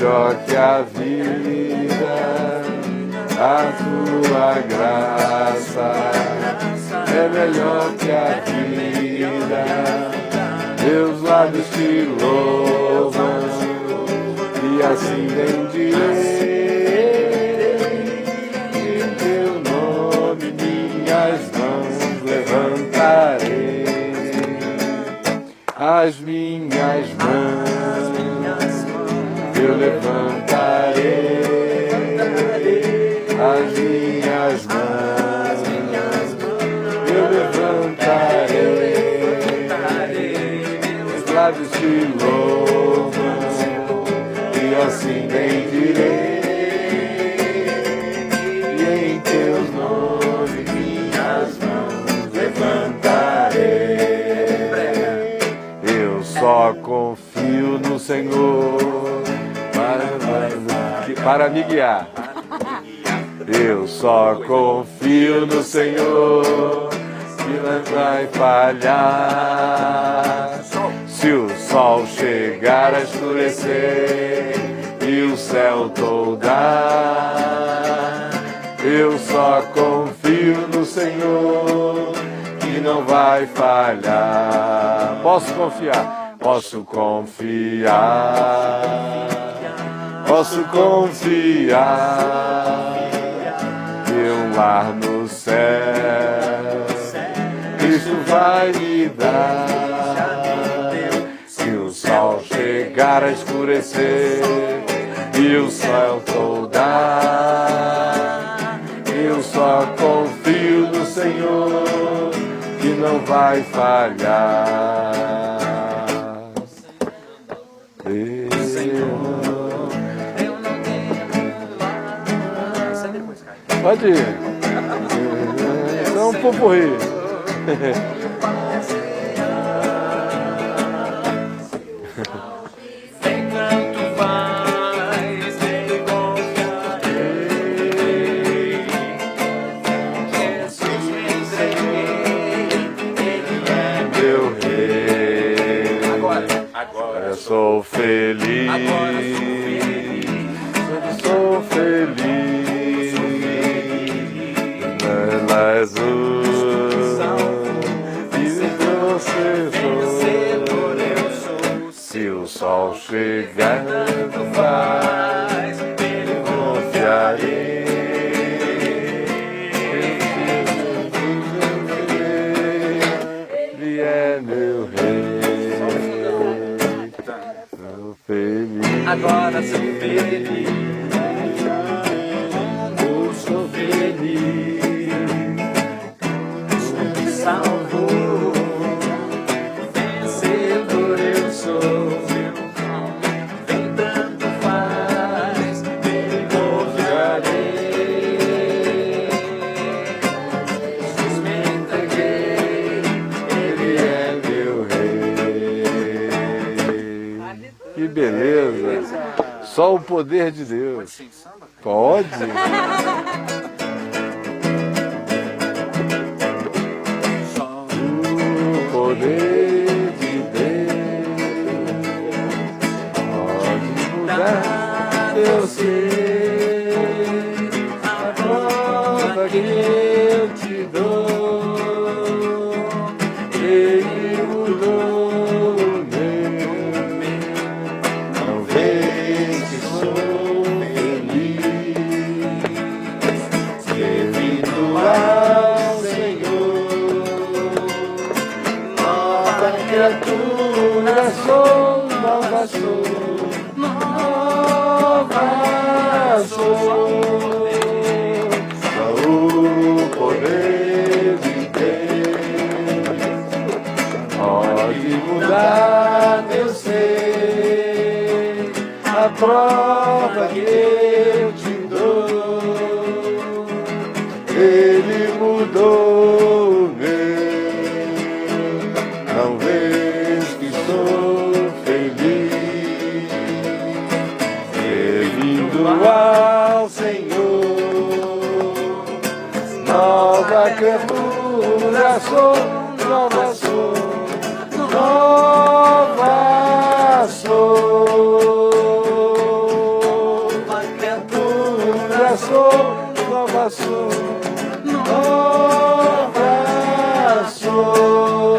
melhor que a vida, a tua graça é melhor que a vida. Meus lábios te louvam e assim bendirei. Em teu nome minhas mãos levantarei. As minhas mãos eu levantarei. As minhas mãos eu levantarei. Meus lábios te louvam e assim bendirei. E em teus nomes minhas mãos levantarei. Eu só confio no Senhor para me guiar. Eu só confio no Senhor, que não vai falhar. Se o sol chegar a escurecer e o céu toldar, eu só confio no Senhor, que não vai falhar. Posso confiar? Posso confiar. Posso confiar. Um lar no céu, Cristo vai me dar. Se o sol chegar a escurecer e o céu toldar, eu só confio no Senhor, que não vai falhar. Pode ir. É um popurrí. Enquanto vais, nele confiarei. Jesus me entreguei, Ele é Meu rei. Agora eu sou feliz. Sou feliz. Se o sol chegando faz, nele confiarei. Ele é meu rei. Sou feliz. agora sou feliz. Eu sou feliz. Me salvou, vencedor eu sou. Vem tanto faz, nele confiarei. Jesus me entreguei, Ele é meu rei. Que beleza! Só o poder de Deus. Pode? O poder de Deus pode mudar teu ser. A prova que eu te dou, Ele mudou o meu. Não vês que sou feliz, servindo ao Senhor. Nova criatura sou, nova sou, nova sou. Só o poder de Deus pode mudar teu ser. A prova que eu te dou, Ele mudou o meu. Não vês que sou feliz, servindo ao Senhor. Nova criatura sou, nova sou, nova sou. nova sou, nova sou.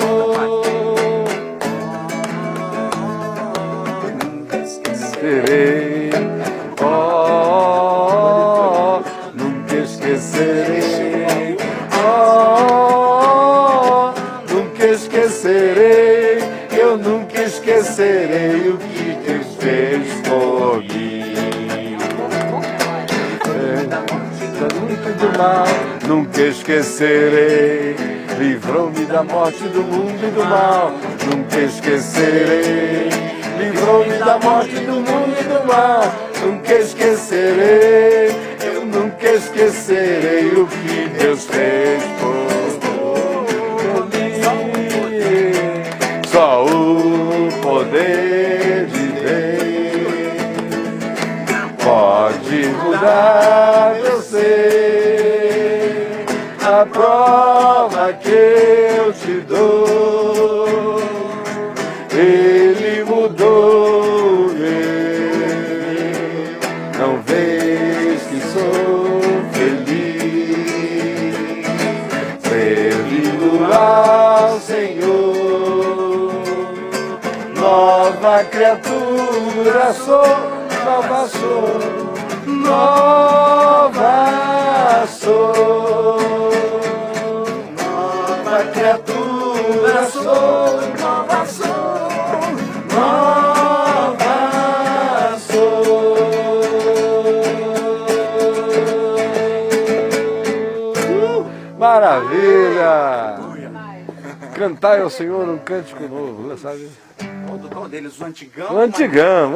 Esquecerei, oh, nunca esquecerei, oh, nunca esquecerei, eu nunca esquecerei o que Deus fez por mim. Do mal, nunca esquecerei, livrou-me da morte do mundo e do mal, nunca esquecerei, livrou-me da morte do mundo e do mal, nunca esquecerei, eu nunca esquecerei o que Deus fez por mim. Só o poder de Deus pode mudar, eu sei, a prova que eu te dou, Ele mudou eu. Não vês que sou feliz, servindo ao Senhor, nova criatura sou, nova sou, nova sou, nova criatura sou, nova sou, nova sou. Maravilha! Cantai ao Senhor um cântico novo, sabe? Qual deles? O antigão? O antigão.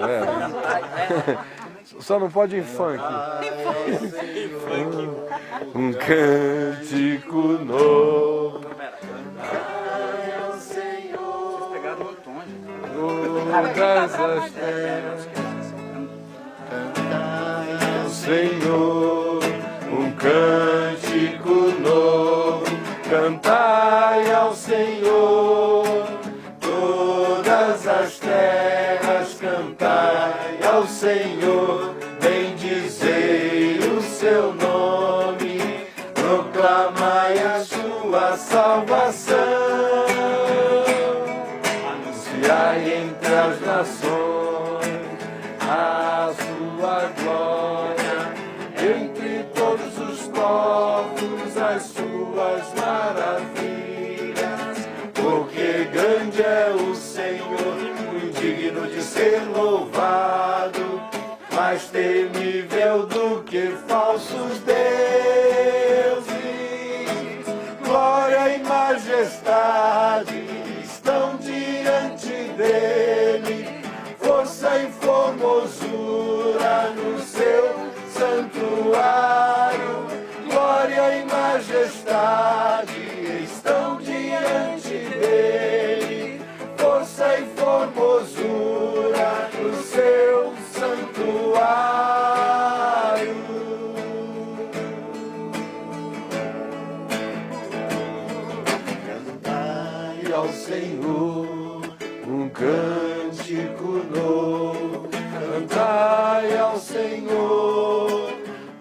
É. Só não pode em funk. Um cântico novo. Vocês pegaram o tom, gente. Todas as terras. Cantai ao Senhor um cântico novo. Cantai ao Senhor. Todas as terras, cantai ao Senhor, bendizei o seu nome, proclamai a sua salvação, anunciai entre as nações a sua glória, entre todos os povos as suas maravilhas, porque grande é o Senhor, digno de ser louvado, mais temível do que falsos deuses. Glória e majestade estão diante dele, força e formosura no seu santuário. Glória e majestade estão diante dele, força e formosura no seu santuário. Cantai ao Senhor um cântico novo, cantai ao Senhor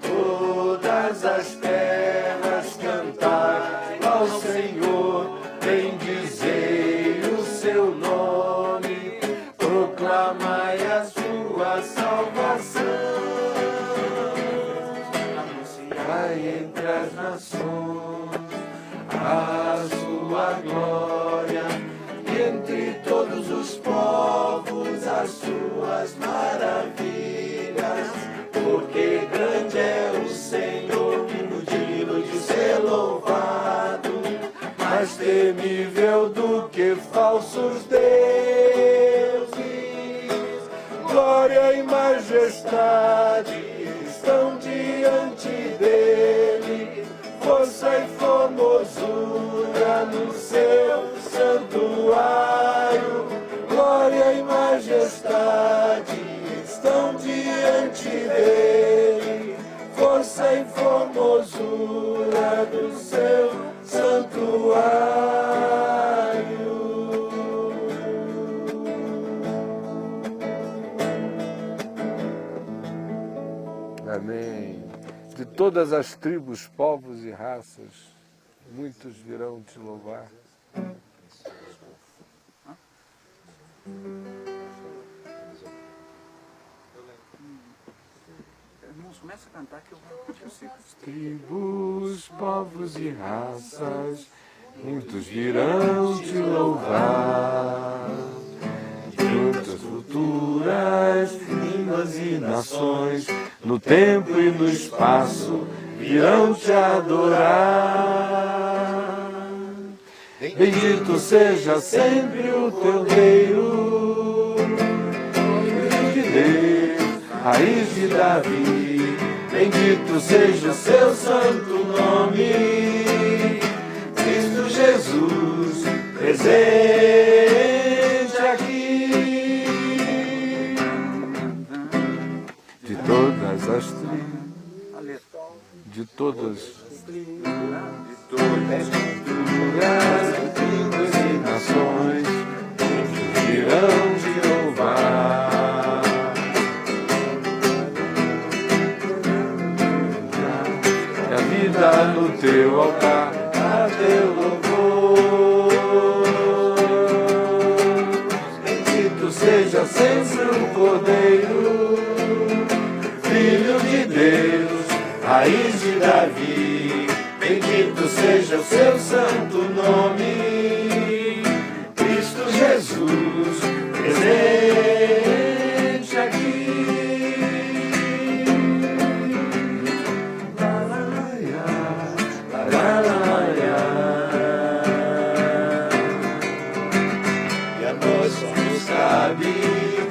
todas as terras, cantai ao Senhor, bendizei o seu nome, proclamai a sua salvação, anunciai entre as nações a sua glória, e entre todos os povos as suas maravilhas, porque grande é o Senhor, digno de ser louvado, mais temível do que falsos deuses. Glória e majestade estão diante dele, força e formosura no seu santuário. Glória e majestade estão diante dele, força e formosura do seu santuário. Amém. De todas as tribos, povos e raças, muitos virão te louvar. Irmãos, começa a cantar que eu sei. Tribos, povos e raças, muitos virão te louvar. De muitas culturas, línguas e nações, no tempo e no espaço, virão te adorar. Bendito seja sempre o teu Deus, Filho de Deus, raiz de Davi. Bendito seja o seu santo nome, Cristo Jesus, presente aqui. De todas as tribos, de todas as culturas, línguas e nações, virão te louvar. E a vida no teu altar, a teu louvor. Bendito seja sempre o Cordeiro, Filho de Deus, raiz de Davi. Bendito seja o seu santo nome, Cristo Jesus, presente aqui. E a nós só nos cabe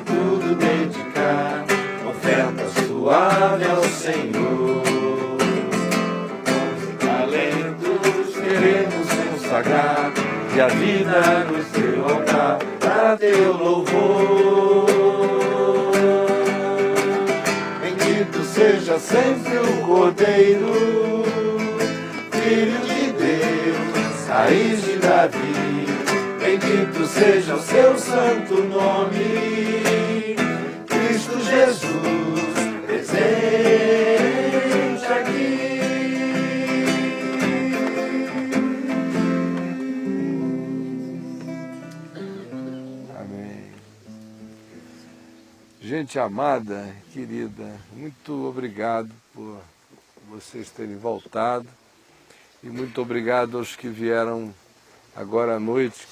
tudo dedicar, oferta suave ao Senhor. Queremos consagrar e a vida no teu altar, a teu louvor. Bendito seja sempre o Cordeiro, Filho de Deus, raiz de Davi. Bendito seja o seu santo nome, Cristo Jesus, presente aqui. Gente amada, querida, muito obrigado por vocês terem voltado e muito obrigado aos que vieram agora à noite,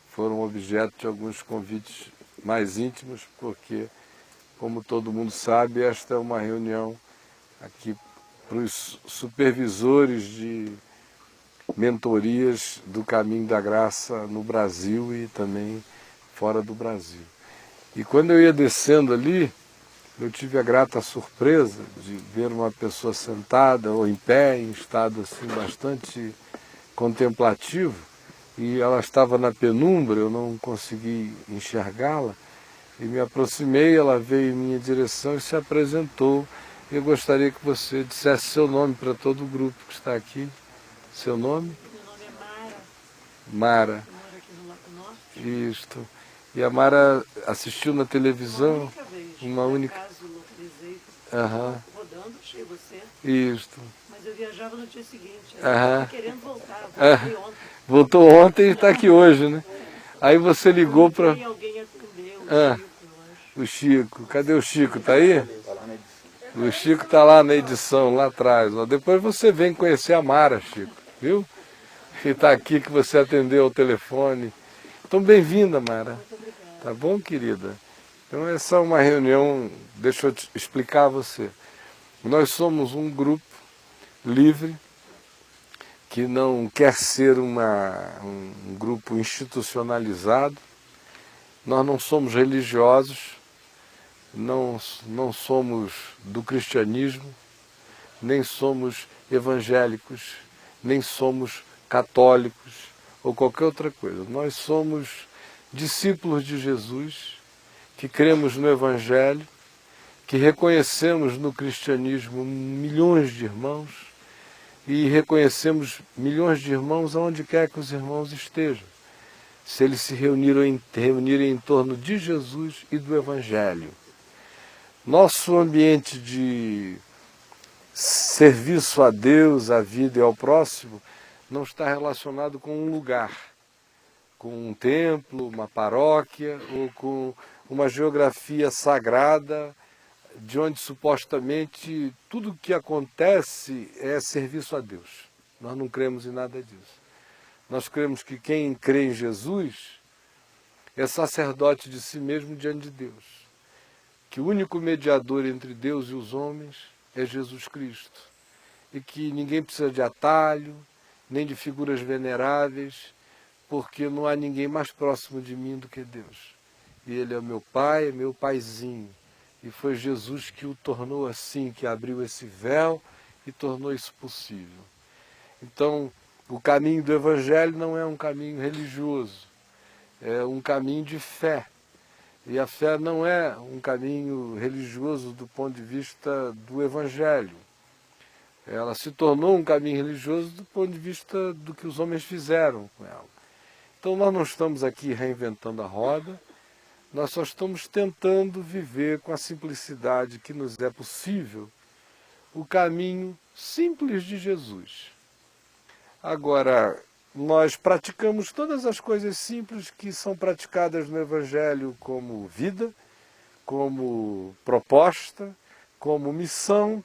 foram objeto de alguns convites mais íntimos, porque, como todo mundo sabe, esta é uma reunião aqui para os supervisores de mentorias do Caminho da Graça no Brasil e também fora do Brasil. E quando eu ia descendo ali, eu tive a grata surpresa de ver uma pessoa sentada ou em pé, em estado assim bastante contemplativo, e ela estava na penumbra, eu não consegui enxergá-la, e me aproximei, ela veio em minha direção e se apresentou. Eu gostaria que você dissesse seu nome para todo o grupo que está aqui. Seu nome? Meu nome é Mara. Mara. Eu moro aqui no Lago Norte. Isto. E a Mara assistiu na televisão? Uma única vez. Por acaso localizei, rodando, achei você. Isto. Mas eu viajava no dia seguinte. Aham. Eu querendo voltar, voltei ontem. Voltou ontem e está aqui hoje, né? Aí você ligou para... Tem alguém atendeu, o Ah. Chico, eu acho. O Chico. Cadê o Chico? Está aí? O Chico está lá na edição, lá atrás. Ó. Depois você vem conhecer a Mara, Chico, viu? E está aqui que você atendeu ao telefone. Então, bem-vinda, Mara. Tá bom, querida? Então, essa é uma reunião, deixa eu te explicar a você. Nós somos um grupo livre, que não quer ser um grupo institucionalizado. Nós não somos religiosos, não somos do cristianismo, nem somos evangélicos, nem somos católicos ou qualquer outra coisa. Nós somos discípulos de Jesus, que cremos no Evangelho, que reconhecemos no cristianismo milhões de irmãos e reconhecemos milhões de irmãos aonde quer que os irmãos estejam, se eles se reunirem em torno de Jesus e do Evangelho. Nosso ambiente de serviço a Deus, à vida e ao próximo, não está relacionado com um lugar, com um templo, uma paróquia ou com uma geografia sagrada, de onde supostamente tudo o que acontece é serviço a Deus. Nós não cremos em nada disso. Nós cremos que quem crê em Jesus é sacerdote de si mesmo diante de Deus. Que o único mediador entre Deus e os homens é Jesus Cristo. E que ninguém precisa de atalho, nem de figuras veneráveis, porque não há ninguém mais próximo de mim do que Deus. E Ele é meu Pai, é meu paizinho. E foi Jesus que o tornou assim, que abriu esse véu e tornou isso possível. Então, o caminho do Evangelho não é um caminho religioso, é um caminho de fé. E a fé não é um caminho religioso do ponto de vista do Evangelho. Ela se tornou um caminho religioso do ponto de vista do que os homens fizeram com ela. Então nós não estamos aqui reinventando a roda, nós só estamos tentando viver com a simplicidade que nos é possível o caminho simples de Jesus. Agora, nós praticamos todas as coisas simples que são praticadas no Evangelho como vida, como proposta, como missão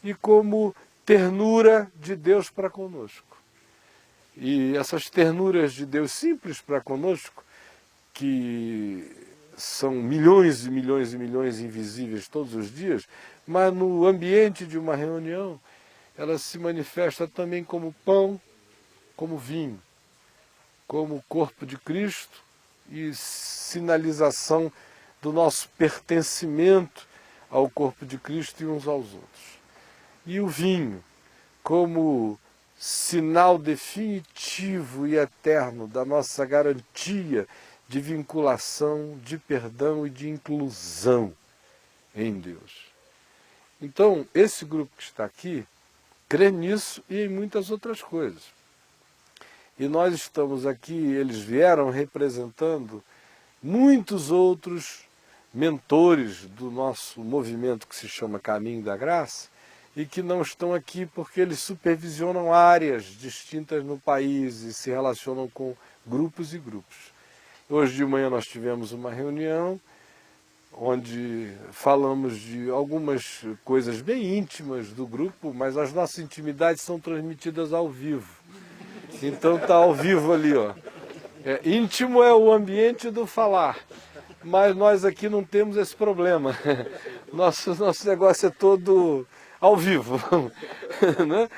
e como ternura de Deus para conosco. E essas ternuras de Deus simples para conosco, que são milhões e milhões e milhões invisíveis todos os dias, mas no ambiente de uma reunião, ela se manifesta também como pão, como vinho, como corpo de Cristo e sinalização do nosso pertencimento ao corpo de Cristo e uns aos outros. E o vinho, como sinal definitivo e eterno da nossa garantia de vinculação, de perdão e de inclusão em Deus. Então, esse grupo que está aqui crê nisso e em muitas outras coisas. E nós estamos aqui, eles vieram representando muitos outros mentores do nosso movimento que se chama Caminho da Graça, e que não estão aqui porque eles supervisionam áreas distintas no país e se relacionam com grupos e grupos. Hoje de manhã nós tivemos uma reunião onde falamos de algumas coisas bem íntimas do grupo, mas as nossas intimidades são transmitidas ao vivo. Então está ao vivo ali, ó. Íntimo é o ambiente do falar, mas nós aqui não temos esse problema. Nosso negócio é todo ao vivo. Né?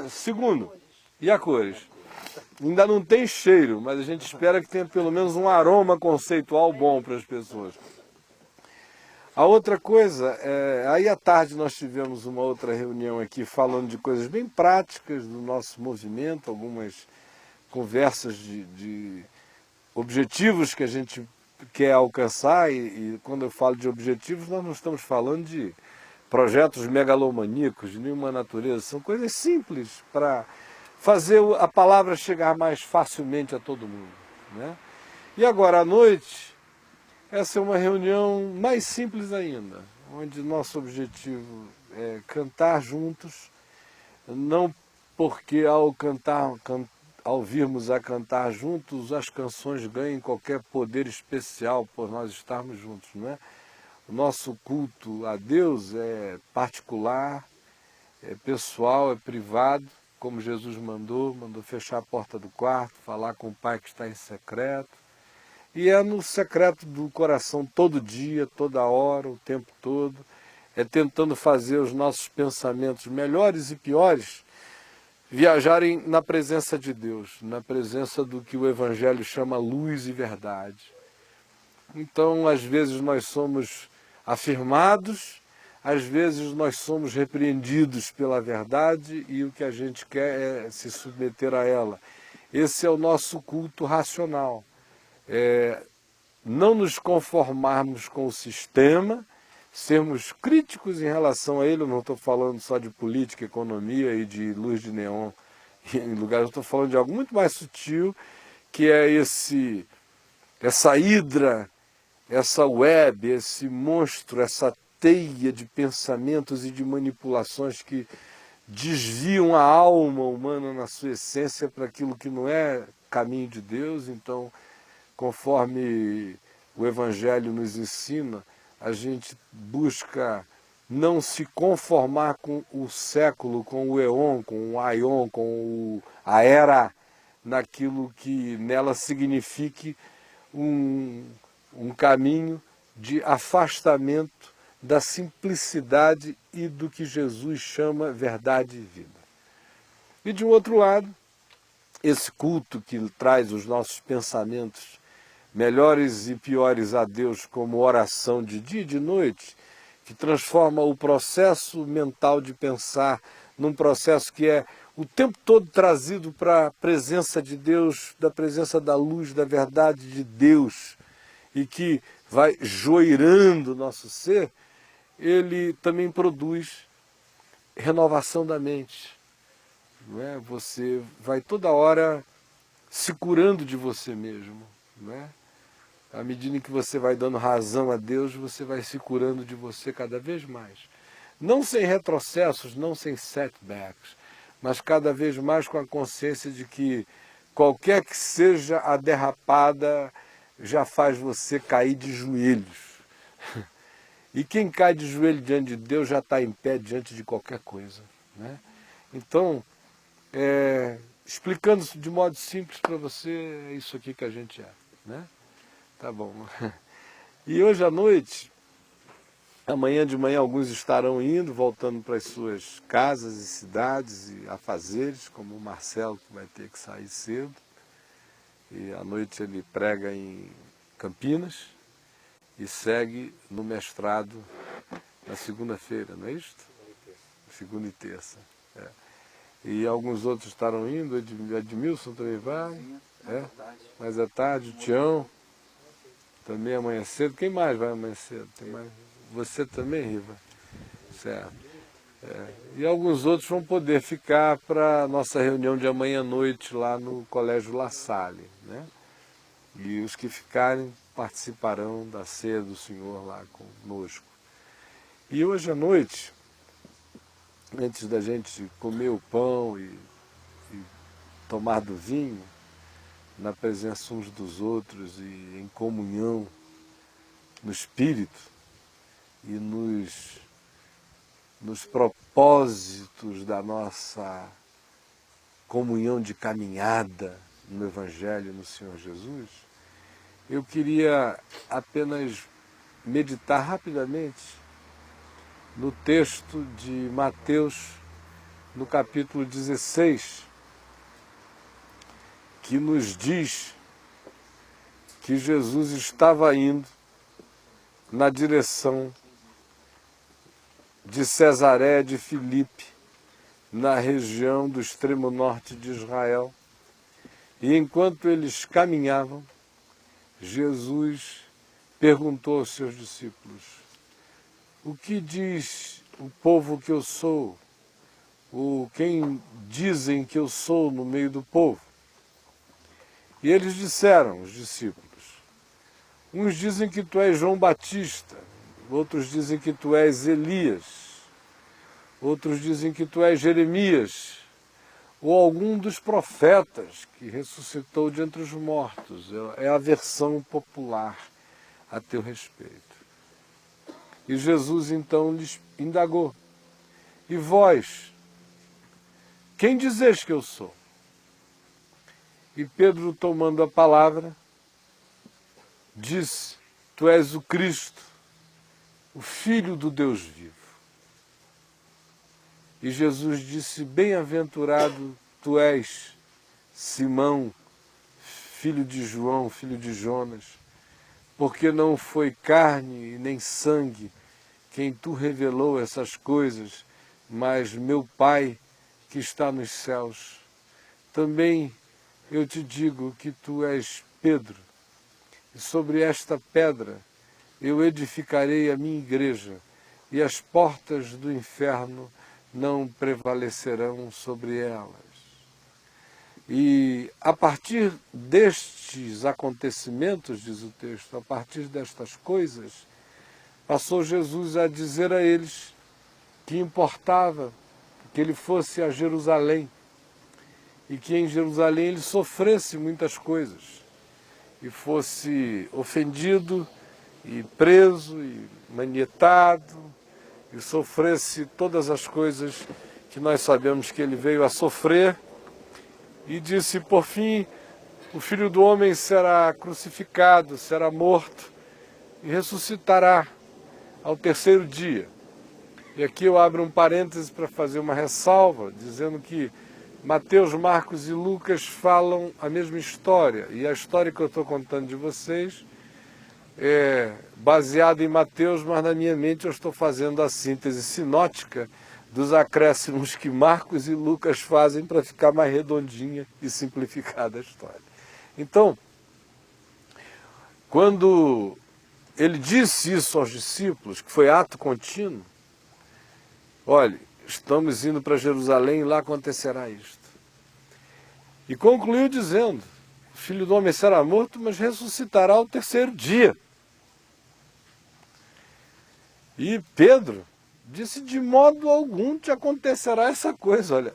Segundo, e a cores? Ainda não tem cheiro, mas a gente espera que tenha pelo menos um aroma conceitual bom para as pessoas. A outra coisa, aí à tarde nós tivemos uma outra reunião aqui falando de coisas bem práticas do nosso movimento, algumas conversas de objetivos que a gente quer alcançar, e quando eu falo de objetivos nós não estamos falando de projetos megalomaníacos de nenhuma natureza, são coisas simples para fazer a palavra chegar mais facilmente a todo mundo. Né? E agora à noite, essa é uma reunião mais simples ainda, onde nosso objetivo é cantar juntos, não porque ao virmos a cantar juntos, as canções ganhem qualquer poder especial por nós estarmos juntos, não é? O nosso culto a Deus é particular, é pessoal, é privado, como Jesus mandou fechar a porta do quarto, falar com o Pai que está em secreto. E é no secreto do coração todo dia, toda hora, o tempo todo, é tentando fazer os nossos pensamentos melhores e piores viajarem na presença de Deus, na presença do que o Evangelho chama luz e verdade. Então, às vezes nós somos afirmados, às vezes nós somos repreendidos pela verdade e o que a gente quer é se submeter a ela. Esse é o nosso culto racional. Não nos conformarmos com o sistema, sermos críticos em relação a ele. Eu não estou falando só de política, economia e de luz de neon em lugares, eu estou falando de algo muito mais sutil, que é essa hidra, essa web, esse monstro, essa teia de pensamentos e de manipulações que desviam a alma humana na sua essência para aquilo que não é caminho de Deus. Então, conforme o Evangelho nos ensina, a gente busca não se conformar com o século, com o eon, com o aion, com a era, naquilo que nela signifique um caminho de afastamento da simplicidade e do que Jesus chama verdade e vida. E de um outro lado, esse culto que traz os nossos pensamentos melhores e piores a Deus como oração de dia e de noite, que transforma o processo mental de pensar num processo que é o tempo todo trazido para a presença de Deus, da presença da luz, da verdade de Deus, e que vai joirando o nosso ser, ele também produz renovação da mente. Não é? Você vai toda hora se curando de você mesmo. Não é? À medida em que você vai dando razão a Deus, você vai se curando de você cada vez mais. Não sem retrocessos, não sem setbacks, mas cada vez mais com a consciência de que qualquer que seja a derrapada já faz você cair de joelhos. E quem cai de joelho diante de Deus já está em pé diante de qualquer coisa. Né? Então, explicando isso de modo simples para você, é isso aqui que a gente é. Né? Tá bom. E hoje à noite, amanhã de manhã, alguns estarão indo, voltando para as suas casas e cidades e afazeres, como o Marcelo, que vai ter que sair cedo. E à noite ele prega em Campinas e segue no mestrado na segunda-feira, não é isto? Segunda e terça. É. E alguns outros estarão indo, Edmilson também vai. Sim, mais à tarde, o Tião. Também amanhã cedo. Quem mais vai amanhã cedo? Tem mais? Você também, Riva? Certo. E alguns outros vão poder ficar para a nossa reunião de amanhã à noite lá no Colégio La Salle. Né? E os que ficarem participarão da ceia do Senhor lá conosco. E hoje à noite, antes da gente comer o pão e tomar do vinho, na presença uns dos outros e em comunhão no Espírito e nos propósitos da nossa comunhão de caminhada no Evangelho, no Senhor Jesus, eu queria apenas meditar rapidamente no texto de Mateus, no capítulo 16, que nos diz que Jesus estava indo na direção de Cesareia de Filipe, na região do extremo norte de Israel. E enquanto eles caminhavam, Jesus perguntou aos seus discípulos: o que diz o povo que eu sou? Ou quem dizem que eu sou no meio do povo? E eles disseram, os discípulos, uns dizem que tu és João Batista, outros dizem que tu és Elias, outros dizem que tu és Jeremias, ou algum dos profetas que ressuscitou de entre os mortos. É a versão popular a teu respeito. E Jesus então lhes indagou: e vós, quem dizeis que eu sou? E Pedro, tomando a palavra, disse: tu és o Cristo, o Filho do Deus vivo. E Jesus disse: bem-aventurado tu és, Simão, filho de João, filho de Jonas, porque não foi carne e nem sangue quem tu revelou essas coisas, mas meu Pai que está nos céus. Também eu te digo que tu és Pedro, e sobre esta pedra eu edificarei a minha igreja, e as portas do inferno não prevalecerão sobre elas. E a partir destes acontecimentos, diz o texto, a partir destas coisas, passou Jesus a dizer a eles que importava que ele fosse a Jerusalém e que em Jerusalém ele sofresse muitas coisas e fosse ofendido e preso e manietado e sofresse todas as coisas que nós sabemos que ele veio a sofrer, e disse, por fim, o Filho do Homem será crucificado, será morto e ressuscitará ao terceiro dia. E aqui eu abro um parêntese para fazer uma ressalva, dizendo que Mateus, Marcos e Lucas falam a mesma história, e a história que eu estou contando de vocês é baseada em Mateus, mas na minha mente eu estou fazendo a síntese sinótica dos acréscimos que Marcos e Lucas fazem para ficar mais redondinha e simplificada a história. Então, quando ele disse isso aos discípulos, que foi ato contínuo, olhe, estamos indo para Jerusalém e lá acontecerá isto. E concluiu dizendo, o Filho do Homem será morto, mas ressuscitará ao terceiro dia. E Pedro disse, de modo algum te acontecerá essa coisa, olha,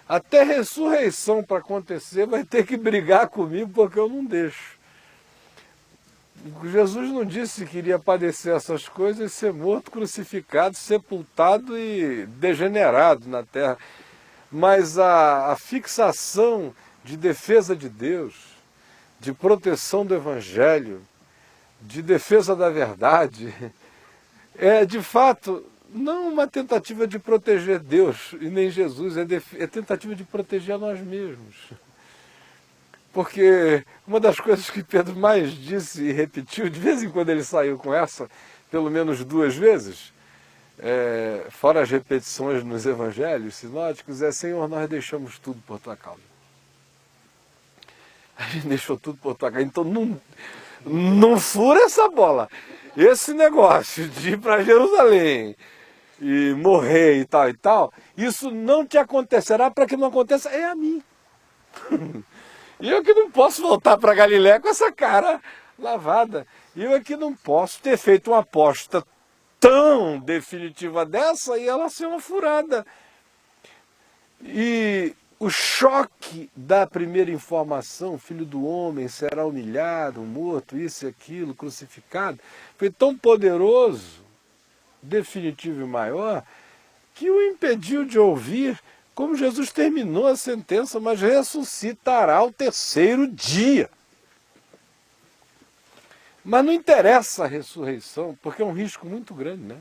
até ressurreição para acontecer vai ter que brigar comigo porque eu não deixo. Jesus não disse que iria padecer essas coisas, ser morto, crucificado, sepultado e degenerado na terra. Mas a fixação de defesa de Deus, de proteção do Evangelho, de defesa da verdade, é de fato não uma tentativa de proteger Deus e nem Jesus, é tentativa de proteger a nós mesmos. Porque uma das coisas que Pedro mais disse e repetiu, de vez em quando ele saiu com essa, pelo menos 2 vezes, fora as repetições nos evangelhos sinóticos, é: Senhor, nós deixamos tudo por tua causa. A gente deixou tudo por tua causa. Então não fura essa bola. Esse negócio de ir para Jerusalém e morrer e tal, isso não te acontecerá para que não aconteça a mim. E eu que não posso voltar para Galiléia com essa cara lavada. E eu aqui não posso ter feito uma aposta tão definitiva dessa e ela ser uma furada. E o choque da primeira informação, Filho do Homem será humilhado, morto, isso e aquilo, crucificado, foi tão poderoso, definitivo e maior, que o impediu de ouvir como Jesus terminou a sentença, mas ressuscitará ao terceiro dia. Mas não interessa a ressurreição, porque é um risco muito grande, né?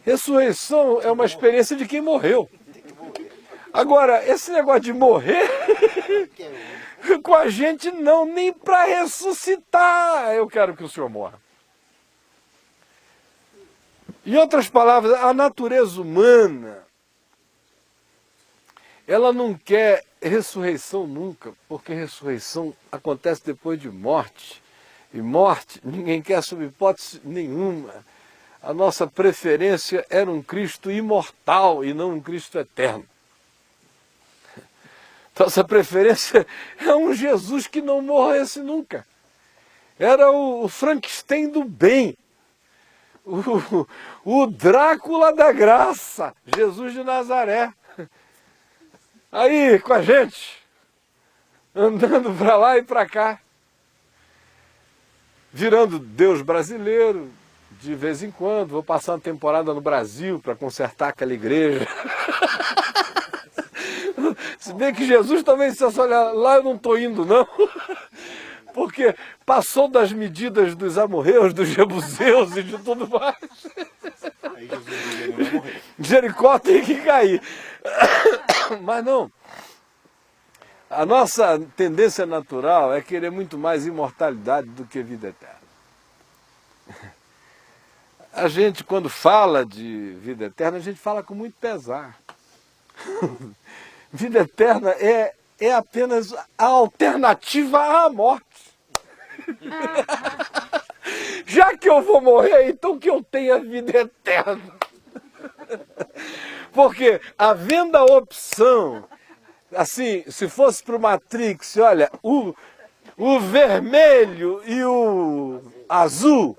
Ressurreição é uma experiência de quem morreu. Agora, esse negócio de morrer, com a gente não, nem para ressuscitar eu quero que o Senhor morra. Em outras palavras, a natureza humana, ela não quer ressurreição nunca, porque ressurreição acontece depois de morte. E morte ninguém quer sob hipótese nenhuma. A nossa preferência era um Cristo imortal e não um Cristo eterno. Nossa preferência é um Jesus que não morresse nunca. Era o Frankenstein do bem. O Drácula da graça, Jesus de Nazaré. Aí, com a gente, andando para lá e para cá, virando Deus brasileiro, de vez em quando, vou passar uma temporada no Brasil para consertar aquela igreja. Se bem que Jesus também disse assim, olha, lá eu não estou indo não, porque passou das medidas dos amorreus, dos jebuseus e de tudo mais. Aí Jesus não vai morrer. Jericó tem que cair. Mas não. A nossa tendência natural é querer muito mais imortalidade do que vida eterna. A gente, quando fala de vida eterna, a gente fala com muito pesar. Vida eterna é apenas a alternativa à morte. Já que eu vou morrer, então que eu tenha vida eterna. Porque havendo a opção, assim, se fosse para o Matrix, olha, o vermelho e o azul,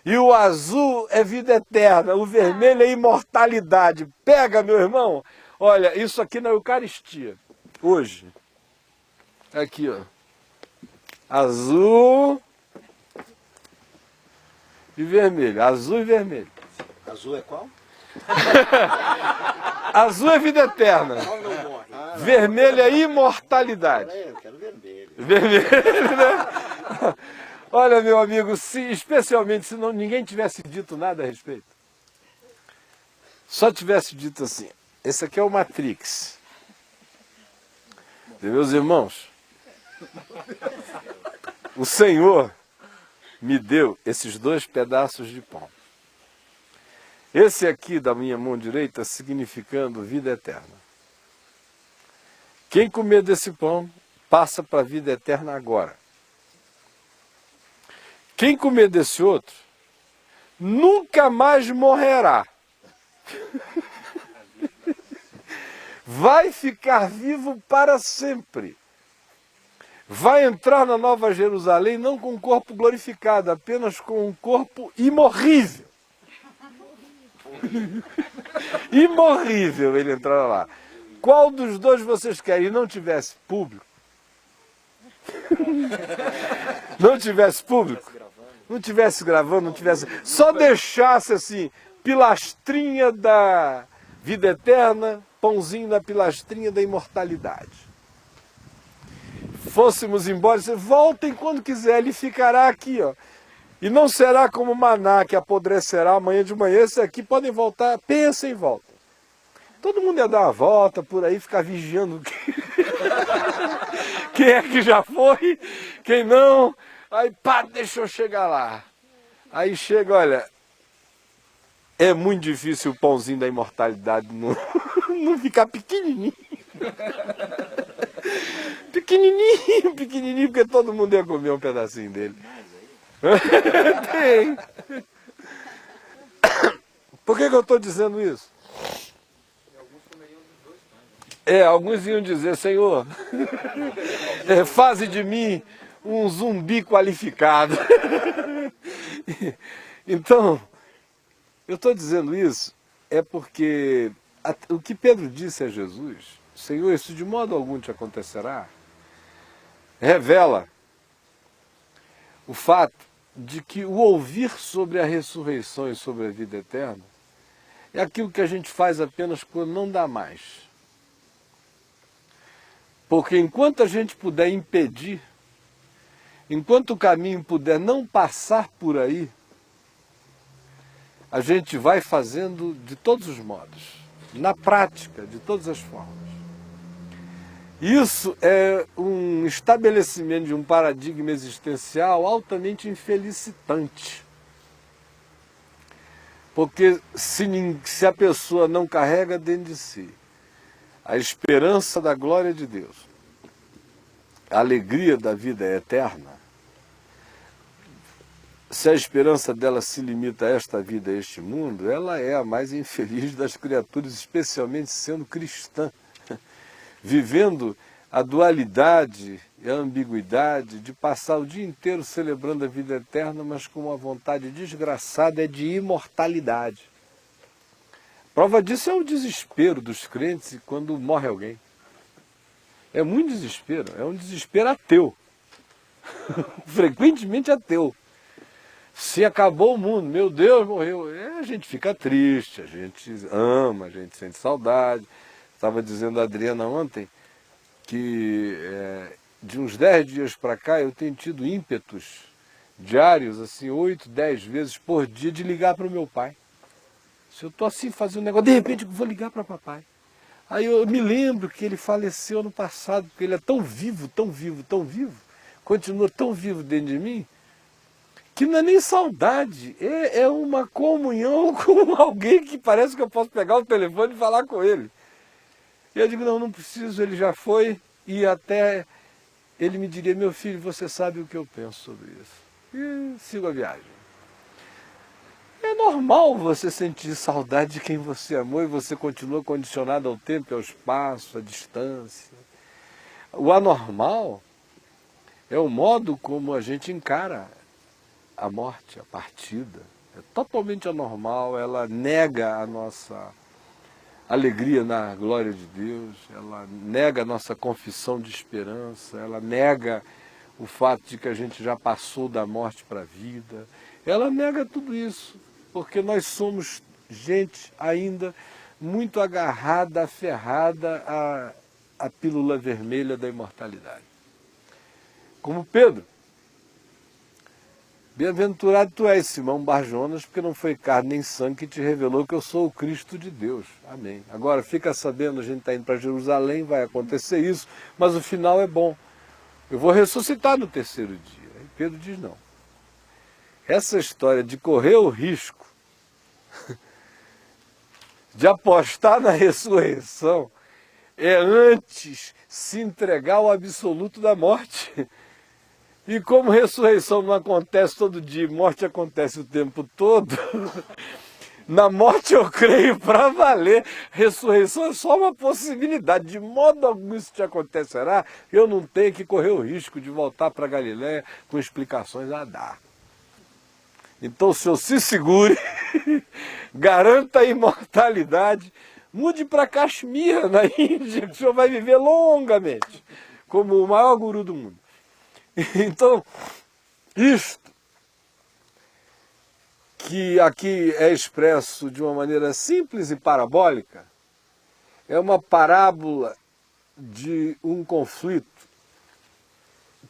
E o azul é vida eterna, o vermelho é imortalidade. Pega, meu irmão, olha, isso aqui na Eucaristia, hoje. Aqui, ó. Azul e vermelho, azul e vermelho. Azul é qual? Azul é vida eterna. Vermelho é imortalidade. Eu quero vermelho. Vermelho, né? Olha, meu amigo, especialmente se ninguém tivesse dito nada a respeito. Só tivesse dito assim, esse aqui é o Matrix. Meus irmãos, o Senhor me deu esses 2 pedaços de pão. Esse aqui da minha mão direita significando vida eterna. Quem comer desse pão passa para a vida eterna agora. Quem comer desse outro nunca mais morrerá. Vai ficar vivo para sempre. Vai entrar na Nova Jerusalém não com um corpo glorificado, apenas com um corpo imorrível. Imorrível ele entrará lá. Qual dos 2 vocês querem? E não tivesse público? Não tivesse público? Não tivesse gravando, não tivesse... Só deixasse assim, pilastrinha da vida eterna, pãozinho da pilastrinha da imortalidade. Fôssemos embora, você voltem quando quiser, ele ficará aqui, ó. E não será como maná que apodrecerá amanhã de manhã, esse aqui podem voltar, pensa em volta. Todo mundo ia dar uma volta por aí, ficar vigiando quem é que já foi, quem não. Aí, pá, deixa eu chegar lá. Aí chega, olha, é muito difícil o pãozinho da imortalidade não ficar pequenininho. Pequenininho, pequenininho, porque todo mundo ia comer um pedacinho dele. Tem. Por que eu estou dizendo isso? Alguns iam dizer, Senhor, faze de mim um zumbi qualificado. Então, eu estou dizendo isso porque o que Pedro disse a Jesus, Senhor, isso de modo algum te acontecerá, revela o fato de que o ouvir sobre a ressurreição e sobre a vida eterna é aquilo que a gente faz apenas quando não dá mais. Porque enquanto a gente puder impedir, enquanto o caminho puder não passar por aí, a gente vai fazendo de todos os modos, na prática, de todas as formas. Isso é um estabelecimento de um paradigma existencial altamente infelicitante. Porque se a pessoa não carrega dentro de si a esperança da glória de Deus, a alegria da vida eterna, se a esperança dela se limita a esta vida, a este mundo, ela é a mais infeliz das criaturas, especialmente sendo cristã, vivendo a dualidade e a ambiguidade de passar o dia inteiro celebrando a vida eterna, mas com uma vontade desgraçada de imortalidade. Prova disso é o desespero dos crentes quando morre alguém. É muito desespero, é um desespero ateu. Frequentemente ateu. Se acabou o mundo, meu Deus, morreu. A gente fica triste, a gente ama, a gente sente saudade. Estava dizendo a Adriana ontem que de uns 10 dias para cá eu tenho tido ímpetos diários, assim, 8, 10 vezes por dia de ligar para o meu pai. Se eu estou assim fazendo um negócio, de repente eu vou ligar para papai. Aí eu me lembro que ele faleceu ano passado, porque ele é tão vivo, tão vivo, tão vivo, continua tão vivo dentro de mim, que não é nem saudade, é uma comunhão com alguém que parece que eu posso pegar o telefone e falar com ele. E eu digo, não preciso, ele já foi, e até ele me diria, meu filho, você sabe o que eu penso sobre isso. E sigo a viagem. É normal você sentir saudade de quem você amou e você continua condicionado ao tempo, ao espaço, à distância. O anormal é o modo como a gente encara a morte, a partida. É totalmente anormal, ela nega a nossa alegria na glória de Deus, ela nega a nossa confissão de esperança, ela nega o fato de que a gente já passou da morte para a vida, ela nega tudo isso, porque nós somos gente ainda muito agarrada, aferrada à pílula vermelha da imortalidade. Como Pedro. Bem-aventurado tu és, Simão Bar-Jonas, porque não foi carne nem sangue que te revelou que eu sou o Cristo de Deus. Amém. Agora, fica sabendo, a gente está indo para Jerusalém, vai acontecer isso, mas o final é bom. Eu vou ressuscitar no terceiro dia. E Pedro diz não. Essa história de correr o risco de apostar na ressurreição é antes se entregar ao absoluto da morte. E como ressurreição não acontece todo dia, morte acontece o tempo todo, na morte eu creio para valer, ressurreição é só uma possibilidade, de modo algum isso te acontecerá, eu não tenho que correr o risco de voltar para Galiléia com explicações a dar. Então o senhor se segure, garanta a imortalidade, mude para Caxemira, na Índia, que o senhor vai viver longamente, como o maior guru do mundo. Então, isto que aqui é expresso de uma maneira simples e parabólica, é uma parábola de um conflito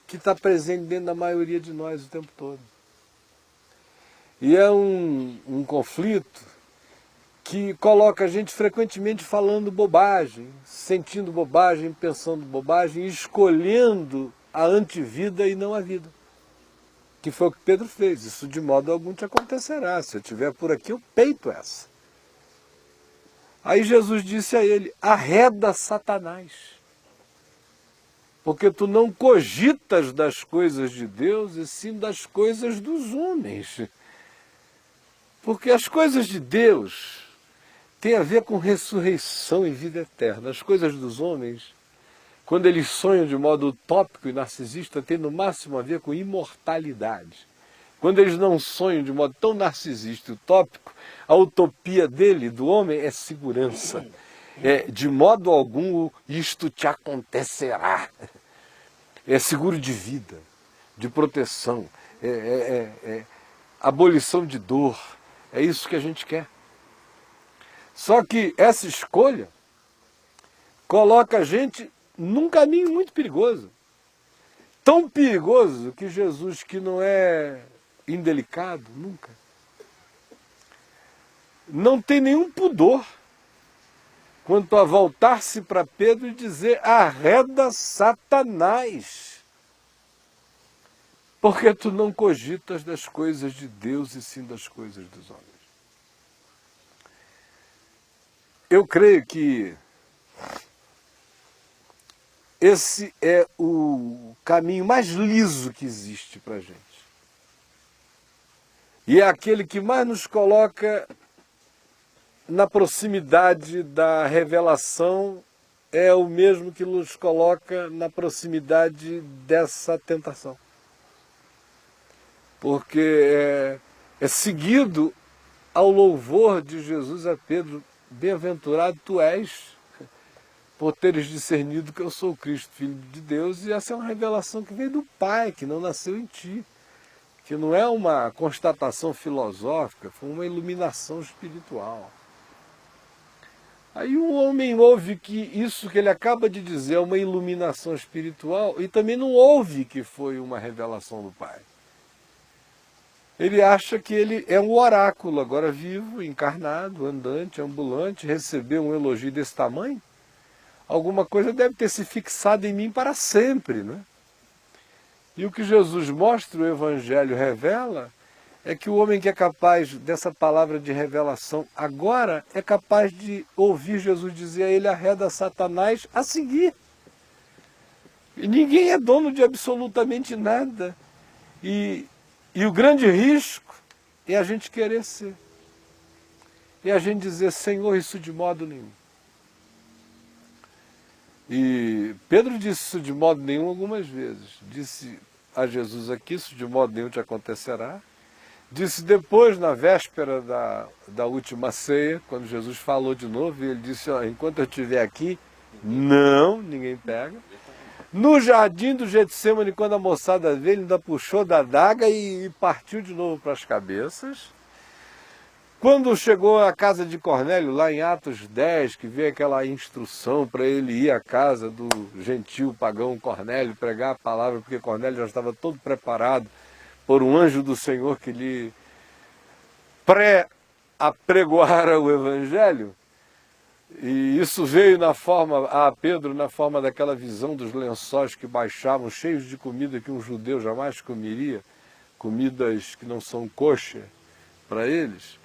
que está presente dentro da maioria de nós o tempo todo. E é um conflito que coloca a gente frequentemente falando bobagem, sentindo bobagem, pensando bobagem, escolhendo a antivida e não a vida. Que foi o que Pedro fez. Isso de modo algum te acontecerá. Se eu estiver por aqui, eu peito essa. Aí Jesus disse a ele, arreda Satanás. Porque tu não cogitas das coisas de Deus, e sim das coisas dos homens. Porque as coisas de Deus têm a ver com ressurreição e vida eterna. As coisas dos homens, quando eles sonham de modo utópico e narcisista, tem no máximo a ver com imortalidade. Quando eles não sonham de modo tão narcisista e utópico, a utopia dele, do homem, é segurança. De modo algum isto te acontecerá. É seguro de vida, de proteção, abolição de dor. É isso que a gente quer. Só que essa escolha coloca a gente num caminho muito perigoso. Tão perigoso que Jesus, que não é indelicado, nunca, não tem nenhum pudor quanto a voltar-se para Pedro e dizer, arreda Satanás, porque tu não cogitas das coisas de Deus e sim das coisas dos homens. Eu creio que esse é o caminho mais liso que existe para a gente. E é aquele que mais nos coloca na proximidade da revelação, é o mesmo que nos coloca na proximidade dessa tentação. Porque é seguido ao louvor de Jesus a Pedro, bem-aventurado tu és, por teres discernido que eu sou o Cristo, Filho de Deus, e essa é uma revelação que veio do Pai, que não nasceu em ti, que não é uma constatação filosófica, foi uma iluminação espiritual. Aí o homem ouve que isso que ele acaba de dizer é uma iluminação espiritual e também não ouve que foi uma revelação do Pai. Ele acha que ele é um oráculo, agora vivo, encarnado, andante, ambulante, recebeu um elogio desse tamanho. Alguma coisa deve ter se fixado em mim para sempre, né? E o que Jesus mostra, o Evangelho revela, é que o homem que é capaz dessa palavra de revelação agora é capaz de ouvir Jesus dizer a ele, arreda Satanás a seguir. E ninguém é dono de absolutamente nada. E o grande risco é a gente querer ser. E a gente dizer, Senhor, isso de modo nenhum. E Pedro disse isso de modo nenhum algumas vezes. Disse a Jesus aqui, isso de modo nenhum te acontecerá. Disse depois, na véspera da última ceia, quando Jesus falou de novo, ele disse, ó, enquanto eu estiver aqui, ninguém pega. No jardim do Getsêmani, quando a moçada veio, ele ainda puxou da adaga e partiu de novo para as cabeças. Quando chegou à casa de Cornélio, lá em Atos 10, que veio aquela instrução para ele ir à casa do gentil pagão Cornélio, pregar a palavra, porque Cornélio já estava todo preparado por um anjo do Senhor que lhe pré-apregoara o Evangelho. E isso veio a Pedro na forma daquela visão dos lençóis que baixavam, cheios de comida que um judeu jamais comeria, comidas que não são kosher para eles,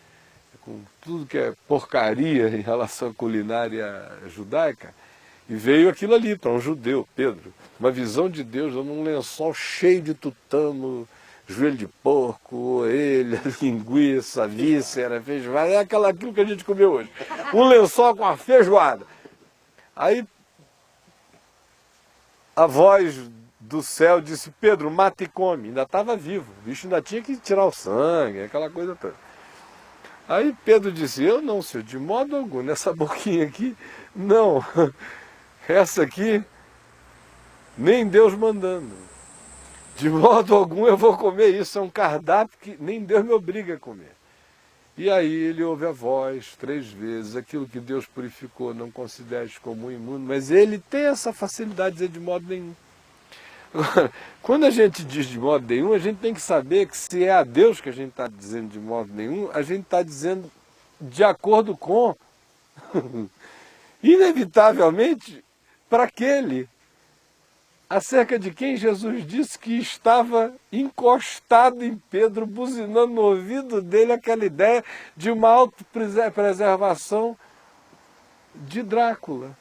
com tudo que é porcaria em relação à culinária judaica. E veio aquilo ali para um judeu, Pedro, uma visão de Deus num lençol cheio de tutano, joelho de porco, orelha, linguiça, víscera, feijoada, é aquilo que a gente comeu hoje. Um lençol com a feijoada. Aí a voz do céu disse, Pedro, mata e come. Ainda estava vivo, o bicho ainda tinha que tirar o sangue, aquela coisa toda. Aí Pedro disse, eu não, senhor, de modo algum, nessa boquinha aqui, não. Essa aqui, nem Deus mandando. De modo algum eu vou comer isso, é um cardápio que nem Deus me obriga a comer. E aí ele ouve a voz 3 vezes, aquilo que Deus purificou, não consideres como imundo, mas ele tem essa facilidade de dizer de modo nenhum. Agora, quando a gente diz de modo nenhum, a gente tem que saber que se é a Deus que a gente está dizendo de modo nenhum, a gente está dizendo de acordo com, inevitavelmente, para aquele acerca de quem Jesus disse que estava encostado em Pedro, buzinando no ouvido dele aquela ideia de uma autopreservação de Drácula,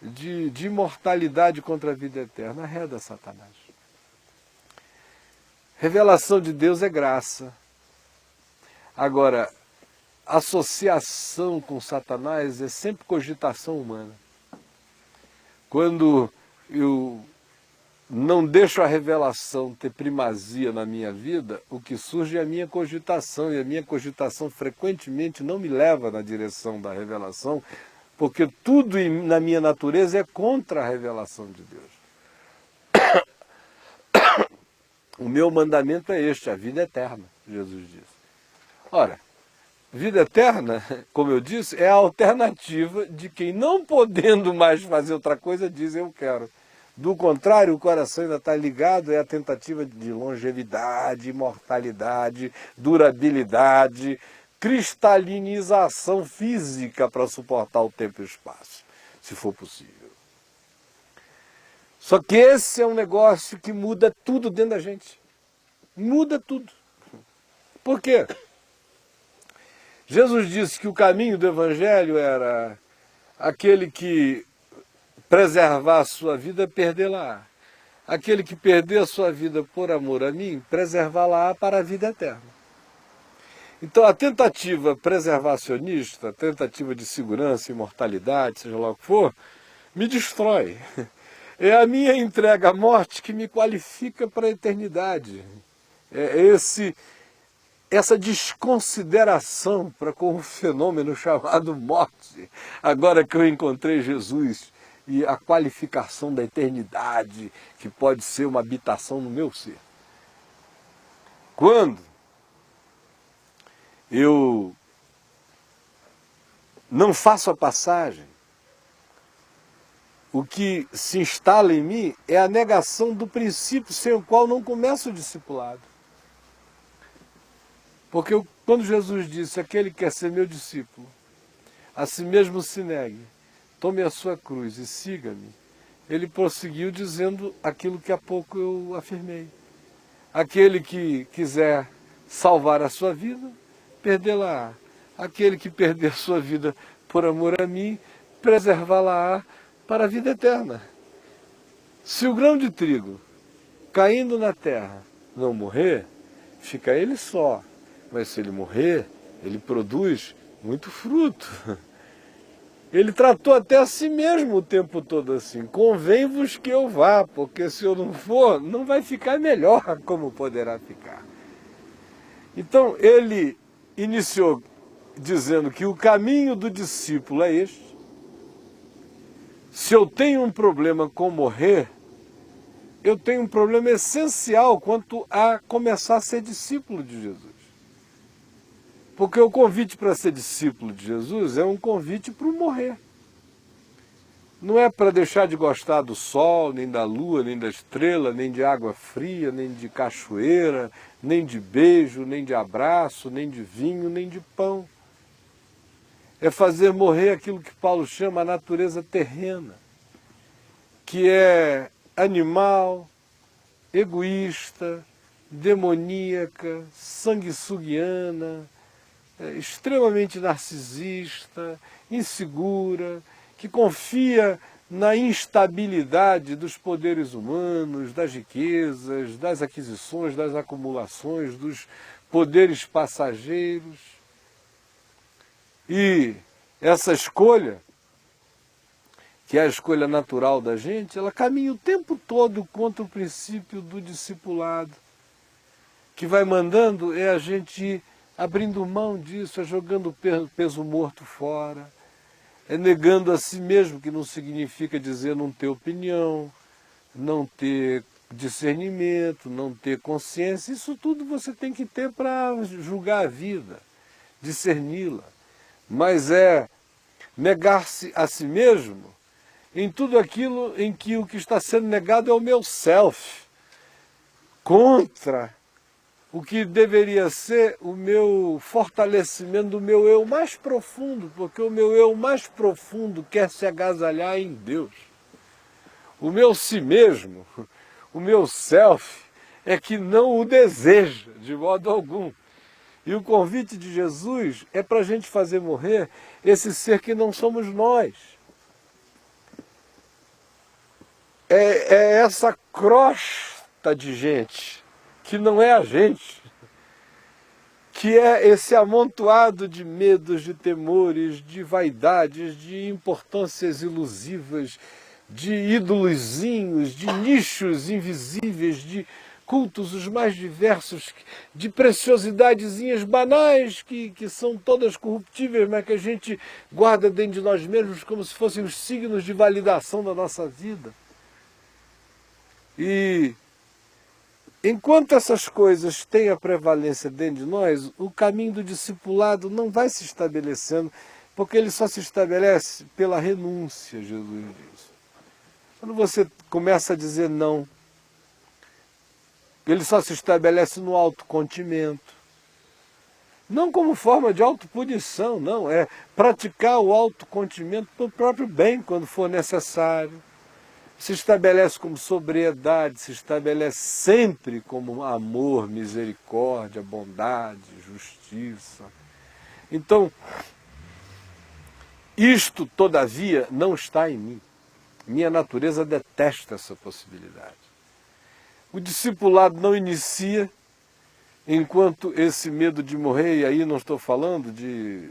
de imortalidade contra a vida eterna. Arreda, Satanás. Revelação de Deus é graça. Agora, associação com Satanás é sempre cogitação humana. Quando eu não deixo a revelação ter primazia na minha vida, o que surge é a minha cogitação, e a minha cogitação frequentemente não me leva na direção da revelação, porque tudo na minha natureza é contra a revelação de Deus. O meu mandamento é este, a vida eterna, Jesus disse. Ora, vida eterna, como eu disse, é a alternativa de quem, não podendo mais fazer outra coisa, diz eu quero. Do contrário, o coração ainda está ligado, é a tentativa de longevidade, imortalidade, durabilidade, cristalinização física para suportar o tempo e o espaço, se for possível. Só que esse é um negócio que muda tudo dentro da gente. Muda tudo. Por quê? Jesus disse que o caminho do Evangelho era aquele que preservar a sua vida, perdê-la. Aquele que perder a sua vida por amor a mim, preservá-la para a vida eterna. Então a tentativa preservacionista, a tentativa de segurança, imortalidade, seja lá o que for, me destrói. É a minha entrega à morte que me qualifica para a eternidade. É essa desconsideração para com um fenômeno chamado morte, agora que eu encontrei Jesus, e a qualificação da eternidade, que pode ser uma habitação no meu ser. Quando eu não faço a passagem, o que se instala em mim é a negação do princípio sem o qual não começa o discipulado. Porque quando Jesus disse, aquele que quer ser meu discípulo, a si mesmo se negue, tome a sua cruz e siga-me, ele prosseguiu dizendo aquilo que há pouco eu afirmei. Aquele que quiser salvar a sua vida, perdê-la-á. Aquele que perder sua vida por amor a mim, preservá-la-á para a vida eterna. Se o grão de trigo, caindo na terra, não morrer, fica ele só. Mas se ele morrer, ele produz muito fruto. Ele tratou até a si mesmo o tempo todo assim, convém-vos que eu vá, porque se eu não for, não vai ficar melhor como poderá ficar. Então, ele iniciou dizendo que o caminho do discípulo é este. Se eu tenho um problema com morrer, eu tenho um problema essencial quanto a começar a ser discípulo de Jesus. Porque o convite para ser discípulo de Jesus é um convite para o morrer. Não é para deixar de gostar do sol, nem da lua, nem da estrela, nem de água fria, nem de cachoeira, nem de beijo, nem de abraço, nem de vinho, nem de pão. É fazer morrer aquilo que Paulo chama a natureza terrena, que é animal, egoísta, demoníaca, sanguessuguiana, extremamente narcisista, insegura, que confia na instabilidade dos poderes humanos, das riquezas, das aquisições, das acumulações, dos poderes passageiros. E essa escolha, que é a escolha natural da gente, ela caminha o tempo todo contra o princípio do discipulado, que vai mandando a gente ir abrindo mão disso, jogando o peso morto fora, negando a si mesmo, que não significa dizer não ter opinião, não ter discernimento, não ter consciência. Isso tudo você tem que ter para julgar a vida, discerni-la. Mas é negar-se a si mesmo em tudo aquilo em que o que está sendo negado é o meu self, contra o que deveria ser o meu fortalecimento do meu eu mais profundo, porque o meu eu mais profundo quer se agasalhar em Deus. O meu si mesmo, o meu self, é que não o deseja de modo algum. E o convite de Jesus é para a gente fazer morrer esse ser que não somos nós. É essa crosta de gente que não é a gente, que é esse amontoado de medos, de temores, de vaidades, de importâncias ilusivas, de ídolozinhos, de nichos invisíveis, de cultos os mais diversos, de preciosidadezinhas banais que são todas corruptíveis, mas que a gente guarda dentro de nós mesmos como se fossem os signos de validação da nossa vida. E enquanto essas coisas têm a prevalência dentro de nós, o caminho do discipulado não vai se estabelecendo, porque ele só se estabelece pela renúncia, Jesus diz. Quando você começa a dizer não, ele só se estabelece no autocontimento. Não como forma de autopunição, não, é praticar o autocontimento para o próprio bem, quando for necessário. Se estabelece como sobriedade, se estabelece sempre como amor, misericórdia, bondade, justiça. Então, isto, todavia, não está em mim. Minha natureza detesta essa possibilidade. O discipulado não inicia enquanto esse medo de morrer, e aí não estou falando de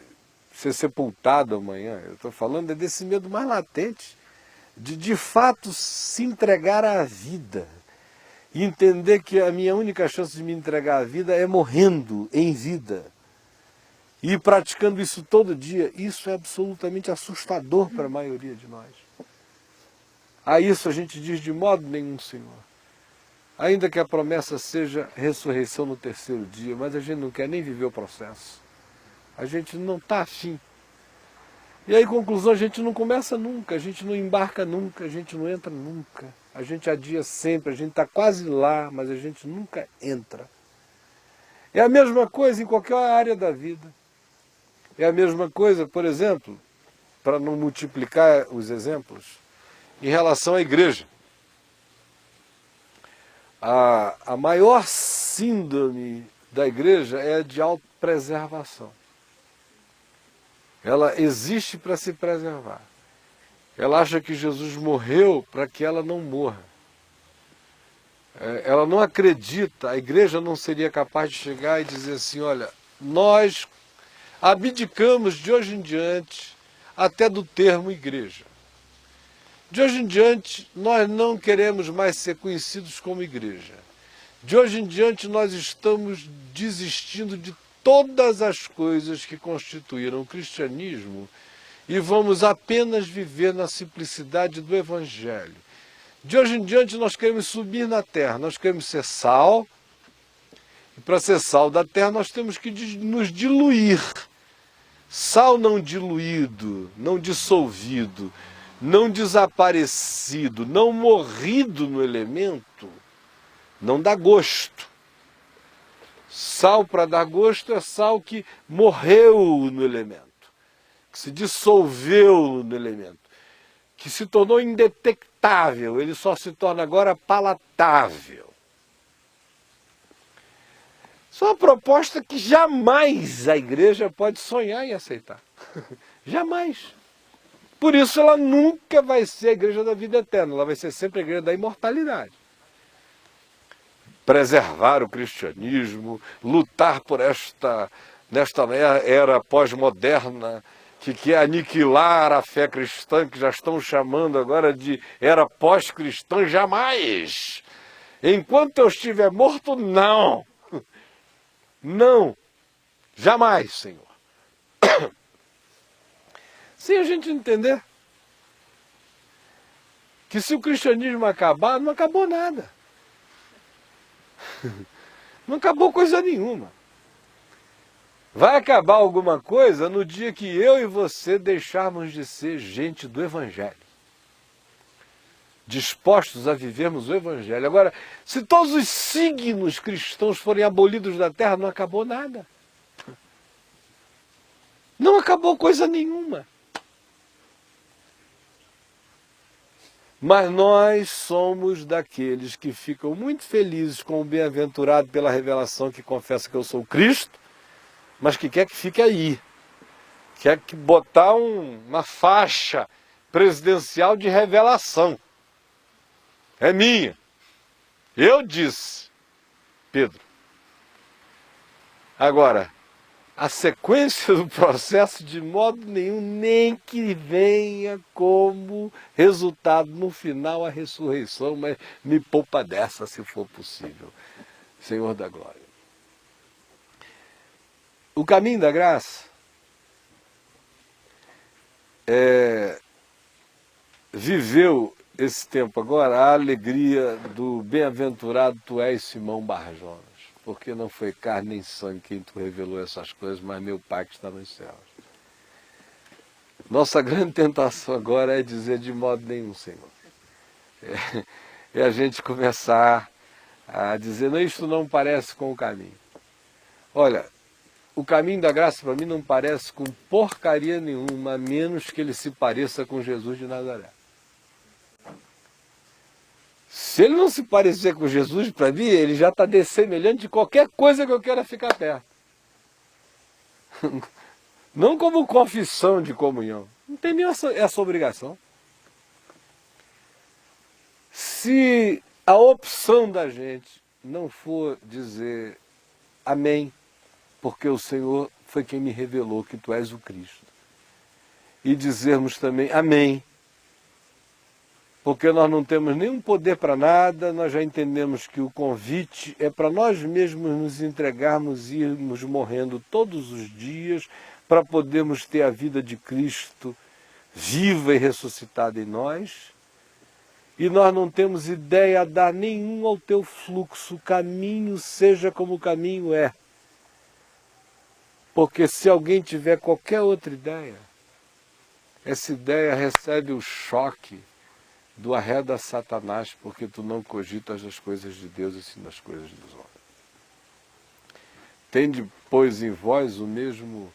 ser sepultado amanhã, eu estou falando desse medo mais latente, de fato se entregar à vida e entender que a minha única chance de me entregar à vida é morrendo em vida e praticando isso todo dia. Isso é absolutamente assustador para a maioria de nós. A isso a gente diz de modo nenhum, Senhor, ainda que a promessa seja ressurreição no terceiro dia, mas a gente não quer nem viver o processo, a gente não está afim. E aí, conclusão, a gente não começa nunca, a gente não embarca nunca, a gente não entra nunca. A gente adia sempre, a gente está quase lá, mas a gente nunca entra. É a mesma coisa em qualquer área da vida. É a mesma coisa, por exemplo, para não multiplicar os exemplos, em relação à igreja. A maior síndrome da igreja é a de autopreservação. Ela existe para se preservar. Ela acha que Jesus morreu para que ela não morra. Ela não acredita, a igreja não seria capaz de chegar e dizer assim, olha, nós abdicamos de hoje em diante até do termo igreja. De hoje em diante, nós não queremos mais ser conhecidos como igreja. De hoje em diante nós estamos desistindo de todas as coisas que constituíram o cristianismo e vamos apenas viver na simplicidade do Evangelho. De hoje em diante nós queremos subir na terra, nós queremos ser sal, e para ser sal da terra nós temos que nos diluir. Sal não diluído, não dissolvido, não desaparecido, não morrido no elemento, não dá gosto. Sal para dar gosto é sal que morreu no elemento, que se dissolveu no elemento, que se tornou indetectável, ele só se torna agora palatável. Isso é uma proposta que jamais a igreja pode sonhar em aceitar. Jamais. Por isso ela nunca vai ser a igreja da vida eterna, ela vai ser sempre a igreja da imortalidade. Preservar o cristianismo, lutar por nesta era pós-moderna, que quer aniquilar a fé cristã, que já estão chamando agora de era pós-cristã, jamais. Enquanto eu estiver morto, não. Não, jamais, Senhor. Sem a gente entender que se o cristianismo acabar, não acabou nada. Não acabou coisa nenhuma. Vai acabar alguma coisa no dia que eu e você deixarmos de ser gente do Evangelho. Dispostos a vivermos o Evangelho. Agora, se todos os signos cristãos forem abolidos da terra, não acabou nada. Não acabou coisa nenhuma. Mas nós somos daqueles que ficam muito felizes com o bem-aventurado pela revelação, que confessa que eu sou Cristo, mas que quer que fique aí. Quer que botar uma faixa presidencial de revelação. É minha. Eu disse, Pedro. Agora, a sequência do processo, de modo nenhum, nem que venha como resultado no final a ressurreição, mas me poupa dessa se for possível, Senhor da glória. O caminho da graça viveu esse tempo agora a alegria do bem-aventurado tu és, Simão Barjonas, porque não foi carne nem sangue quem tu revelou essas coisas, mas meu Pai que está nos céus. Nossa grande tentação agora é dizer de modo nenhum, Senhor. É a gente começar a dizer, não, isto não parece com o caminho. Olha, o caminho da graça para mim não parece com porcaria nenhuma, a menos que ele se pareça com Jesus de Nazaré. Se ele não se parecer com Jesus, para mim, ele já está dessemelhante de qualquer coisa que eu queira ficar perto. Não como confissão de comunhão. Não tem nem essa obrigação. Se a opção da gente não for dizer amém, porque o Senhor foi quem me revelou que tu és o Cristo, e dizermos também amém, porque nós não temos nenhum poder para nada, nós já entendemos que o convite é para nós mesmos nos entregarmos e irmos morrendo todos os dias para podermos ter a vida de Cristo viva e ressuscitada em nós. E nós não temos ideia a dar nenhum ao teu fluxo, o caminho seja como o caminho é. Porque se alguém tiver qualquer outra ideia, essa ideia recebe o choque do arreda Satanás, porque tu não cogitas as coisas de Deus e sim das coisas dos homens. Tende, pois, em vós o mesmo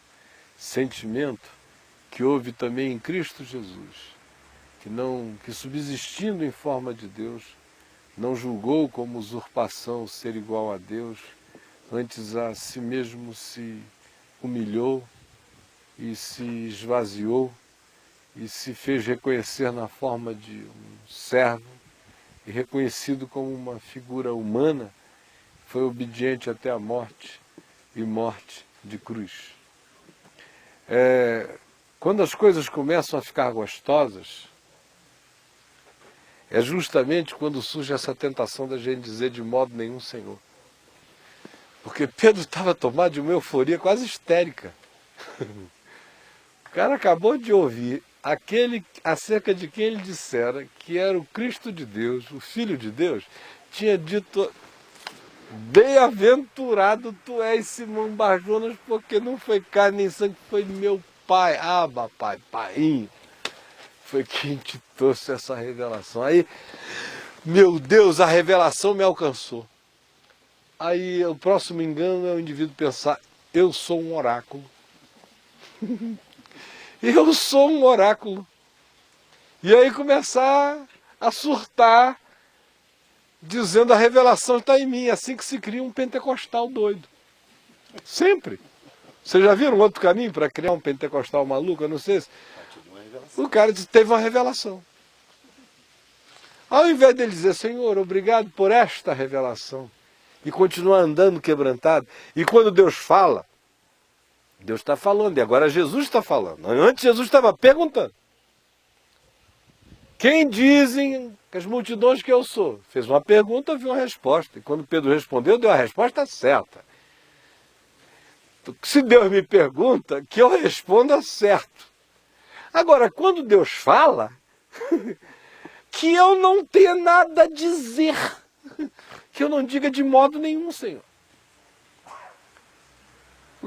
sentimento que houve também em Cristo Jesus, que subsistindo em forma de Deus, não julgou como usurpação ser igual a Deus, antes a si mesmo se humilhou e se esvaziou, e se fez reconhecer na forma de um servo, e reconhecido como uma figura humana, foi obediente até a morte, e morte de cruz. Quando as coisas começam a ficar gostosas, é justamente quando surge essa tentação da gente dizer de modo nenhum Senhor. Porque Pedro estava tomado de uma euforia quase histérica. O cara acabou de ouvir aquele acerca de quem ele dissera que era o Cristo de Deus, o Filho de Deus, tinha dito: bem-aventurado tu és, Simão Bar-Jonas, porque não foi carne nem sangue, foi meu Pai, Abba, Pai, Painho. Foi quem te trouxe essa revelação. Aí, meu Deus, a revelação me alcançou. Aí o próximo engano é o indivíduo pensar: eu sou um oráculo. Eu sou um oráculo. E aí começar a surtar, dizendo: a revelação está em mim. Assim que se cria um pentecostal doido. Sempre. Vocês já viram outro caminho para criar um pentecostal maluco? Eu não sei se... O cara teve uma revelação. Ao invés dele dizer: Senhor, obrigado por esta revelação, e continuar andando quebrantado, e quando Deus fala, Deus está falando, e agora Jesus está falando. Antes Jesus estava perguntando: quem dizem as multidões que eu sou? Fez uma pergunta, viu uma resposta. E quando Pedro respondeu, deu a resposta certa. Se Deus me pergunta, que eu responda certo. Agora, quando Deus fala, que eu não tenha nada a dizer, que eu não diga de modo nenhum, Senhor.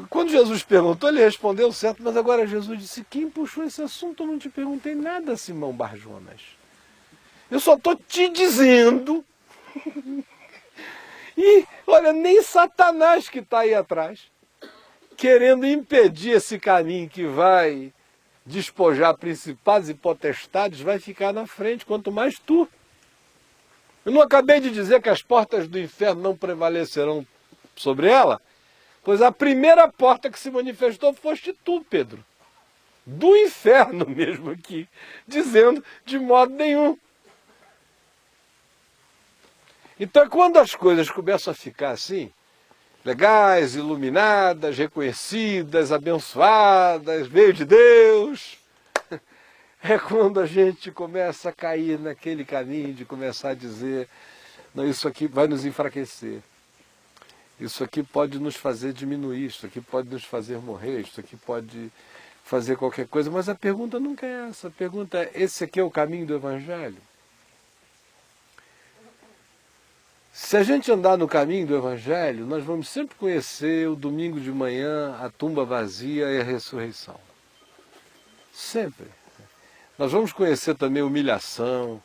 Quando Jesus perguntou, ele respondeu certo, mas agora Jesus disse: quem puxou esse assunto? Eu não te perguntei nada, Simão Bar-Jonas. Eu só estou te dizendo. E, olha, nem Satanás que está aí atrás, querendo impedir esse caminho que vai despojar principados e potestades, vai ficar na frente, quanto mais tu. Eu não acabei de dizer que as portas do inferno não prevalecerão sobre ela? Pois a primeira porta que se manifestou foste tu, Pedro. Do inferno mesmo aqui, dizendo de modo nenhum. Então, quando as coisas começam a ficar assim, legais, iluminadas, reconhecidas, abençoadas, veio de Deus, é quando a gente começa a cair naquele caminho de começar a dizer: não, isso aqui vai nos enfraquecer, isso aqui pode nos fazer diminuir, isso aqui pode nos fazer morrer, isso aqui pode fazer qualquer coisa. Mas a pergunta nunca é essa. A pergunta é: esse aqui é o caminho do Evangelho? Se a gente andar no caminho do Evangelho, nós vamos sempre conhecer o domingo de manhã, a tumba vazia e a ressurreição. Sempre. Nós vamos conhecer também humilhação,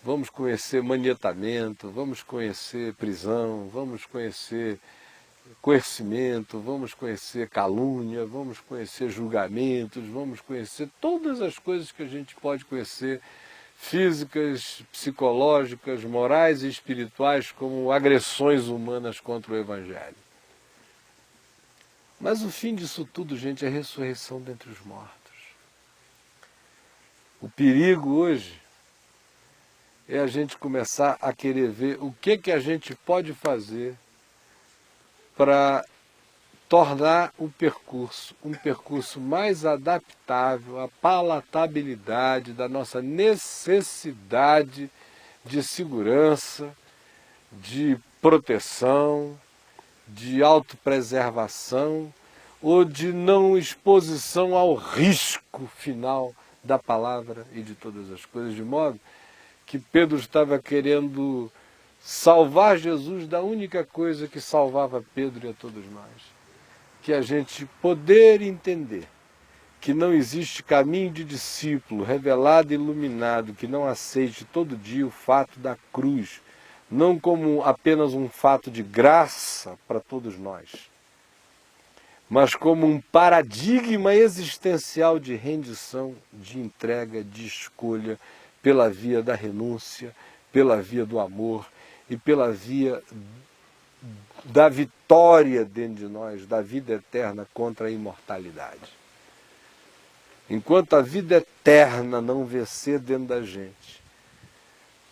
vamos conhecer manietamento, vamos conhecer prisão, vamos conhecer coercimento, vamos conhecer calúnia, vamos conhecer julgamentos, vamos conhecer todas as coisas que a gente pode conhecer, físicas, psicológicas, morais e espirituais, como agressões humanas contra o Evangelho. Mas o fim disso tudo, gente, é a ressurreição dentre os mortos. O perigo hoje é a gente começar a querer ver o que a gente pode fazer para tornar o percurso um percurso mais adaptável à palatabilidade da nossa necessidade de segurança, de proteção, de autopreservação ou de não exposição ao risco final da palavra e de todas as coisas, de modo que Pedro estava querendo salvar Jesus da única coisa que salvava Pedro e a todos nós, que a gente poder entender que não existe caminho de discípulo revelado e iluminado que não aceite todo dia o fato da cruz, não como apenas um fato de graça para todos nós, mas como um paradigma existencial de rendição, de entrega, de escolha, pela via da renúncia, pela via do amor e pela via da vitória dentro de nós, da vida eterna contra a imortalidade. Enquanto a vida eterna não vencer dentro da gente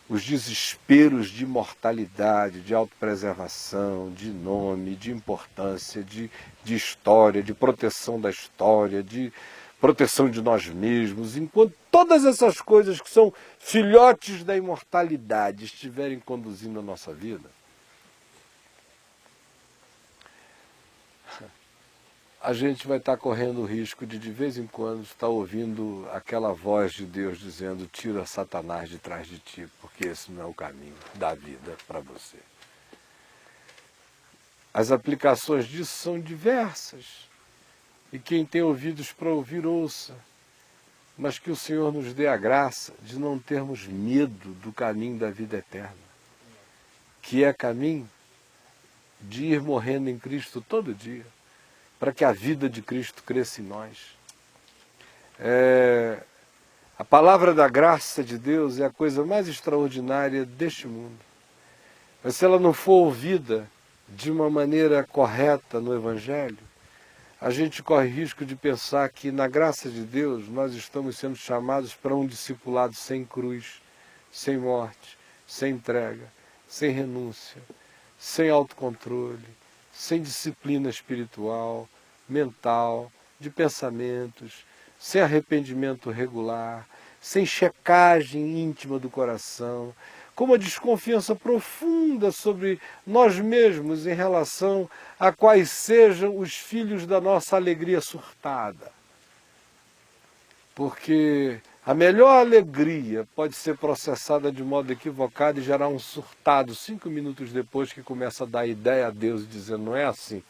os desesperos de imortalidade, de autopreservação, de nome, de importância, de história, de proteção da história, de proteção de nós mesmos, enquanto todas essas coisas que são filhotes da imortalidade estiverem conduzindo a nossa vida, a gente vai estar correndo o risco de vez em quando, estar ouvindo aquela voz de Deus dizendo: tira Satanás de trás de ti, porque esse não é o caminho da vida para você. As aplicações disso são diversas, e quem tem ouvidos para ouvir, ouça, mas que o Senhor nos dê a graça de não termos medo do caminho da vida eterna, que é caminho de ir morrendo em Cristo todo dia, para que a vida de Cristo cresça em nós. A palavra da graça de Deus é a coisa mais extraordinária deste mundo. Mas se ela não for ouvida de uma maneira correta no Evangelho, a gente corre risco de pensar que na graça de Deus nós estamos sendo chamados para um discipulado sem cruz, sem morte, sem entrega, sem renúncia, sem autocontrole, sem disciplina espiritual, mental, de pensamentos, sem arrependimento regular, sem checagem íntima do coração, com uma desconfiança profunda sobre nós mesmos em relação a quais sejam os filhos da nossa alegria surtada. Porque a melhor alegria pode ser processada de modo equivocado e gerar um surtado 5 minutos depois, que começa a dar ideia a Deus, dizendo: não é assim,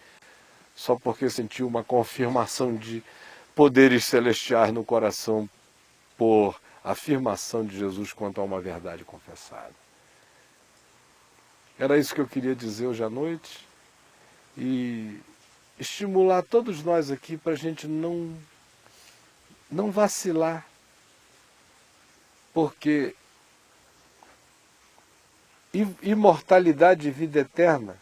só porque sentiu uma confirmação de poderes celestiais no coração por afirmação de Jesus quanto a uma verdade confessada. Era isso que eu queria dizer hoje à noite, e estimular todos nós aqui para a gente não vacilar, porque imortalidade e vida eterna,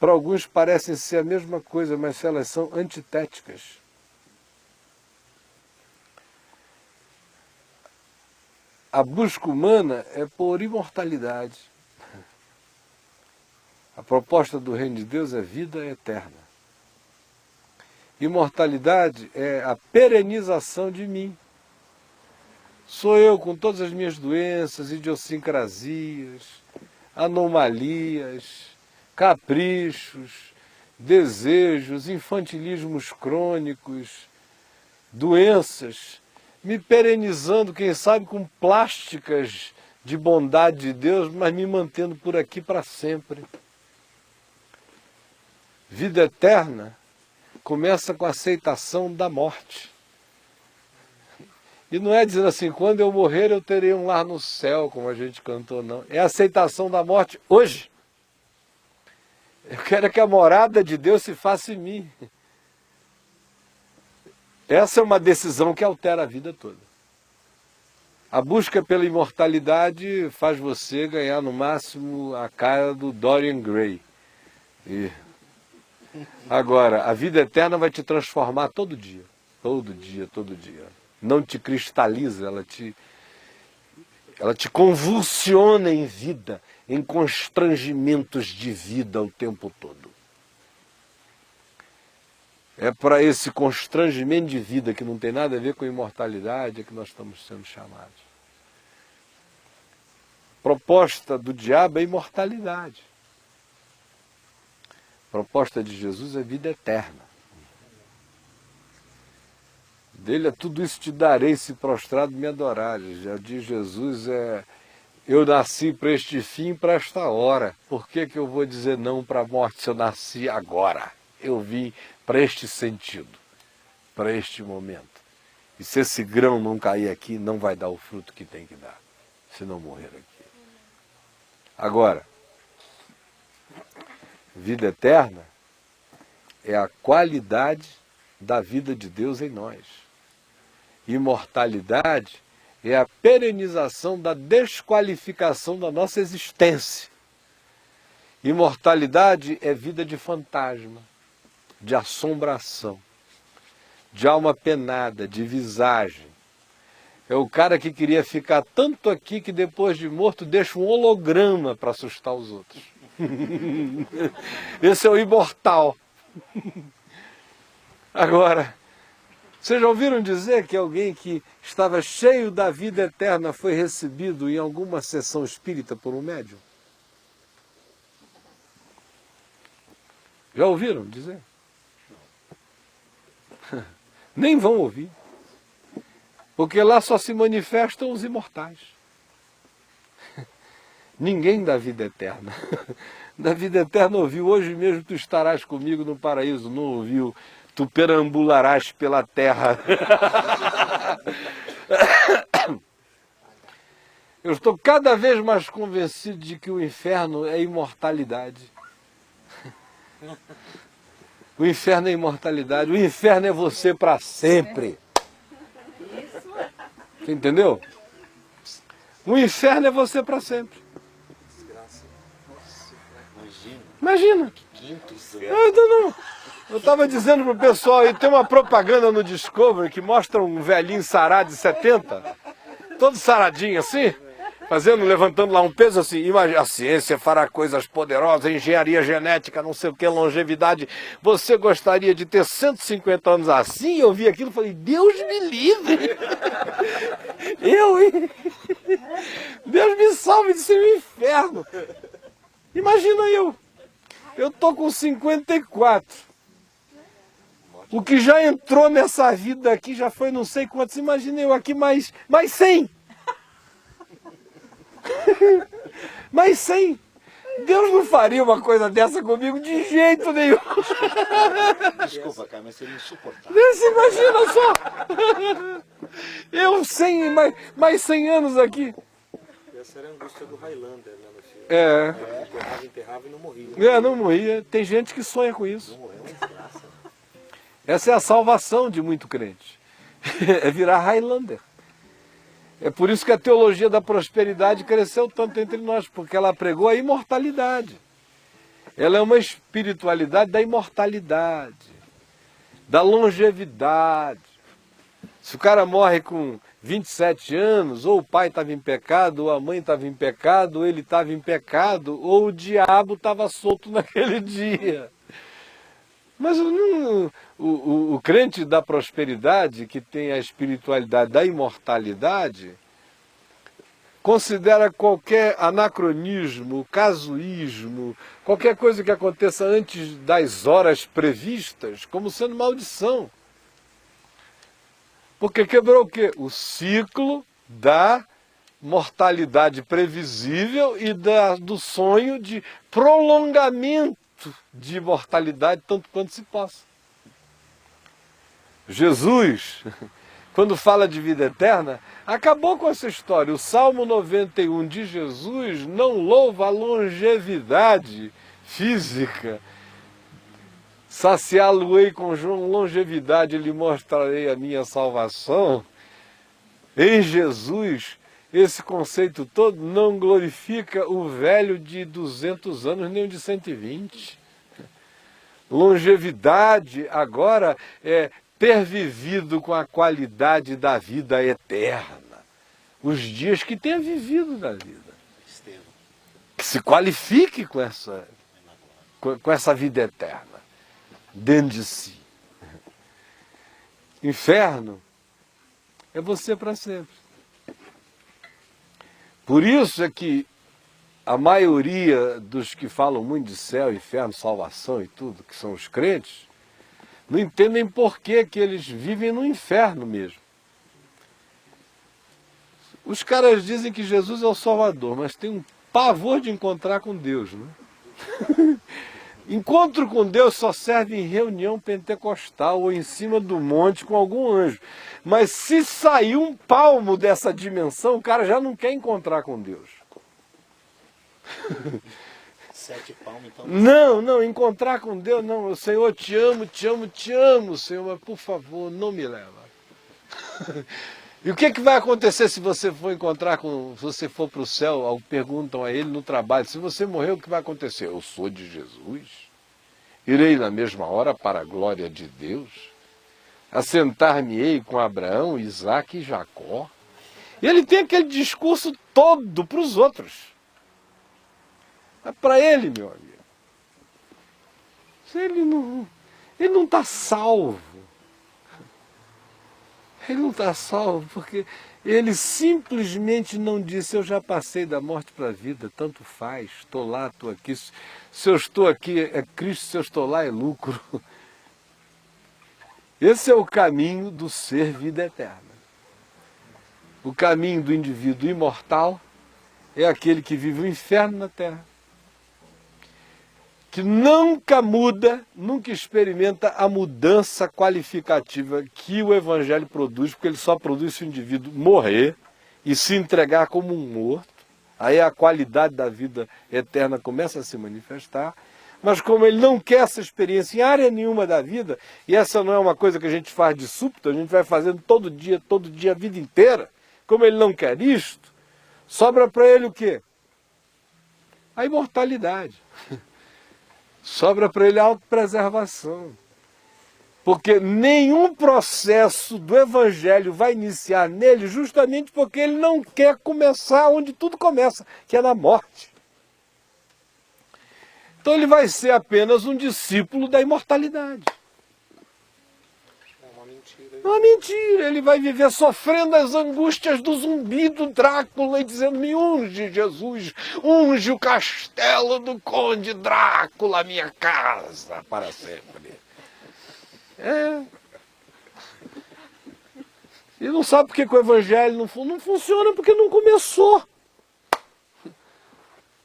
para alguns parecem ser a mesma coisa, mas elas são antitéticas. A busca humana é por imortalidade. A proposta do reino de Deus é vida eterna. Imortalidade é a perenização de mim. Sou eu com todas as minhas doenças, idiosincrasias, anomalias, caprichos, desejos, infantilismos crônicos, doenças, me perenizando, quem sabe com plásticas de bondade de Deus, mas me mantendo por aqui para sempre. Vida eterna começa com a aceitação da morte. E não é dizendo assim: quando eu morrer eu terei um lar no céu, como a gente cantou, não. É a aceitação da morte hoje. Eu quero que a morada de Deus se faça em mim. Essa é uma decisão que altera a vida toda. A busca pela imortalidade faz você ganhar no máximo a cara do Dorian Gray. Agora, a vida eterna vai te transformar todo dia. Todo dia, todo dia. Não te cristaliza, ela te convulsiona em vida, em constrangimentos de vida o tempo todo. É para esse constrangimento de vida, que não tem nada a ver com imortalidade, é que nós estamos sendo chamados. Proposta do diabo é imortalidade. Proposta de Jesus é vida eterna. Dele é: tudo isso te darei se prostrado me adorares. Já diz Jesus, eu nasci para este fim, para esta hora. Por que eu vou dizer não para a morte se eu nasci agora? Eu vim para este sentido, para este momento. E se esse grão não cair aqui, não vai dar o fruto que tem que dar, se não morrer aqui. Agora, vida eterna é a qualidade da vida de Deus em nós. Imortalidade é a perenização da desqualificação da nossa existência. Imortalidade é vida de fantasma, de assombração, de alma penada, de visagem. É o cara que queria ficar tanto aqui que depois de morto deixa um holograma para assustar os outros. Esse é o imortal. Agora, Vocês já ouviram dizer que alguém que estava cheio da vida eterna foi recebido em alguma sessão espírita por um médium? Já ouviram dizer? Nem vão ouvir. Porque lá só se manifestam os imortais. Ninguém da vida eterna. Da vida eterna ouviu, hoje mesmo tu estarás comigo no paraíso. Não ouviu, tu perambularás pela terra. Eu estou cada vez mais convencido de que o inferno é imortalidade. O inferno é imortalidade. O inferno é você para sempre. Você entendeu? O inferno é você para sempre. Imagina. Eu estava dizendo pro pessoal aí, tem uma propaganda no Discovery que mostra um velhinho sarado de 70, todo saradinho assim, levantando lá um peso assim, imagina, a ciência fará coisas poderosas, engenharia genética, não sei o que, longevidade. Você gostaria de ter 150 anos assim? Eu vi aquilo e falei, Deus me livre! Hein? Deus me salve de ser um inferno! Imagina eu tô com 54. O que já entrou nessa vida aqui já foi não sei quantos. Imagina eu aqui mais 100. Mais 100. Deus não faria uma coisa dessa comigo de jeito nenhum. Desculpa, cara, mas seria insuportável. Você imagina só. Eu 100, mais 100 anos aqui. Essa era a angústia do Highlander, né, no filme. Enterrava e não morria. Não morria. Tem gente que sonha com isso. Não morreu, é uma desgraça. Essa é a salvação de muito crente. É virar Highlander. É por isso que a teologia da prosperidade cresceu tanto entre nós, porque ela pregou a imortalidade. Ela é uma espiritualidade da imortalidade, da longevidade. Se o cara morre com 27 anos, ou o pai estava em pecado, ou a mãe estava em pecado, ou ele estava em pecado, ou o diabo estava solto naquele dia. Mas o crente da prosperidade, que tem a espiritualidade da imortalidade, considera qualquer anacronismo, casuísmo, qualquer coisa que aconteça antes das horas previstas, como sendo maldição. Porque quebrou o quê? O ciclo da mortalidade previsível e do sonho de prolongamento de imortalidade, tanto quanto se possa. Jesus, quando fala de vida eterna, acabou com essa história. O Salmo 91 de Jesus não louva a longevidade física. Saciá-lo-ei com longevidade, lhe mostrarei a minha salvação. Em Jesus, esse conceito todo não glorifica o velho de 200 anos, nem o de 120. Longevidade agora é ter vivido com a qualidade da vida eterna. Os dias que tenha vivido na vida. Que se qualifique com essa vida eterna dentro de si. Inferno é você para sempre. Por isso é que a maioria dos que falam muito de céu, inferno, salvação e tudo, que são os crentes, não entendem por que eles vivem no inferno mesmo. Os caras dizem que Jesus é o Salvador, mas tem um pavor de encontrar com Deus, né? Encontro com Deus só serve em reunião pentecostal ou em cima do monte com algum anjo. Mas se sair um palmo dessa dimensão, o cara já não quer encontrar com Deus. 7 palmos, então. Não, encontrar com Deus, não. O Senhor, te amo, Senhor, mas por favor, não me leva. E o que vai acontecer se você for se você for para o céu? Perguntam a ele no trabalho, se você morrer, o que vai acontecer? Eu sou de Jesus, irei na mesma hora para a glória de Deus, assentar-me-ei com Abraão, Isaque e Jacó. E ele tem aquele discurso todo para os outros. Mas para ele, meu amigo, ele não está salvo. Ele não está salvo porque ele simplesmente não disse: eu já passei da morte para a vida, tanto faz, estou lá, estou aqui. Se eu estou aqui é Cristo, se eu estou lá é lucro. Esse é o caminho do ser vida eterna. O caminho do indivíduo imortal é aquele que vive o inferno na terra, que nunca muda, nunca experimenta a mudança qualificativa que o Evangelho produz, porque ele só produz se o indivíduo morrer e se entregar como um morto. Aí a qualidade da vida eterna começa a se manifestar. Mas como ele não quer essa experiência em área nenhuma da vida, e essa não é uma coisa que a gente faz de súbito, a gente vai fazendo todo dia, a vida inteira, como ele não quer isto, sobra para ele o quê? A imortalidade. Sobra para ele a autopreservação. Porque nenhum processo do Evangelho vai iniciar nele justamente porque ele não quer começar onde tudo começa, que é na morte. Então ele vai ser apenas um discípulo da imortalidade. É uma mentira. É uma mentira, ele vai viver sofrendo as angústias do zumbi do Drácula e dizendo: me unge, Jesus, unge o castelo do conde Drácula, minha casa, para sempre. E não sabe por que o Evangelho não funciona, porque não começou.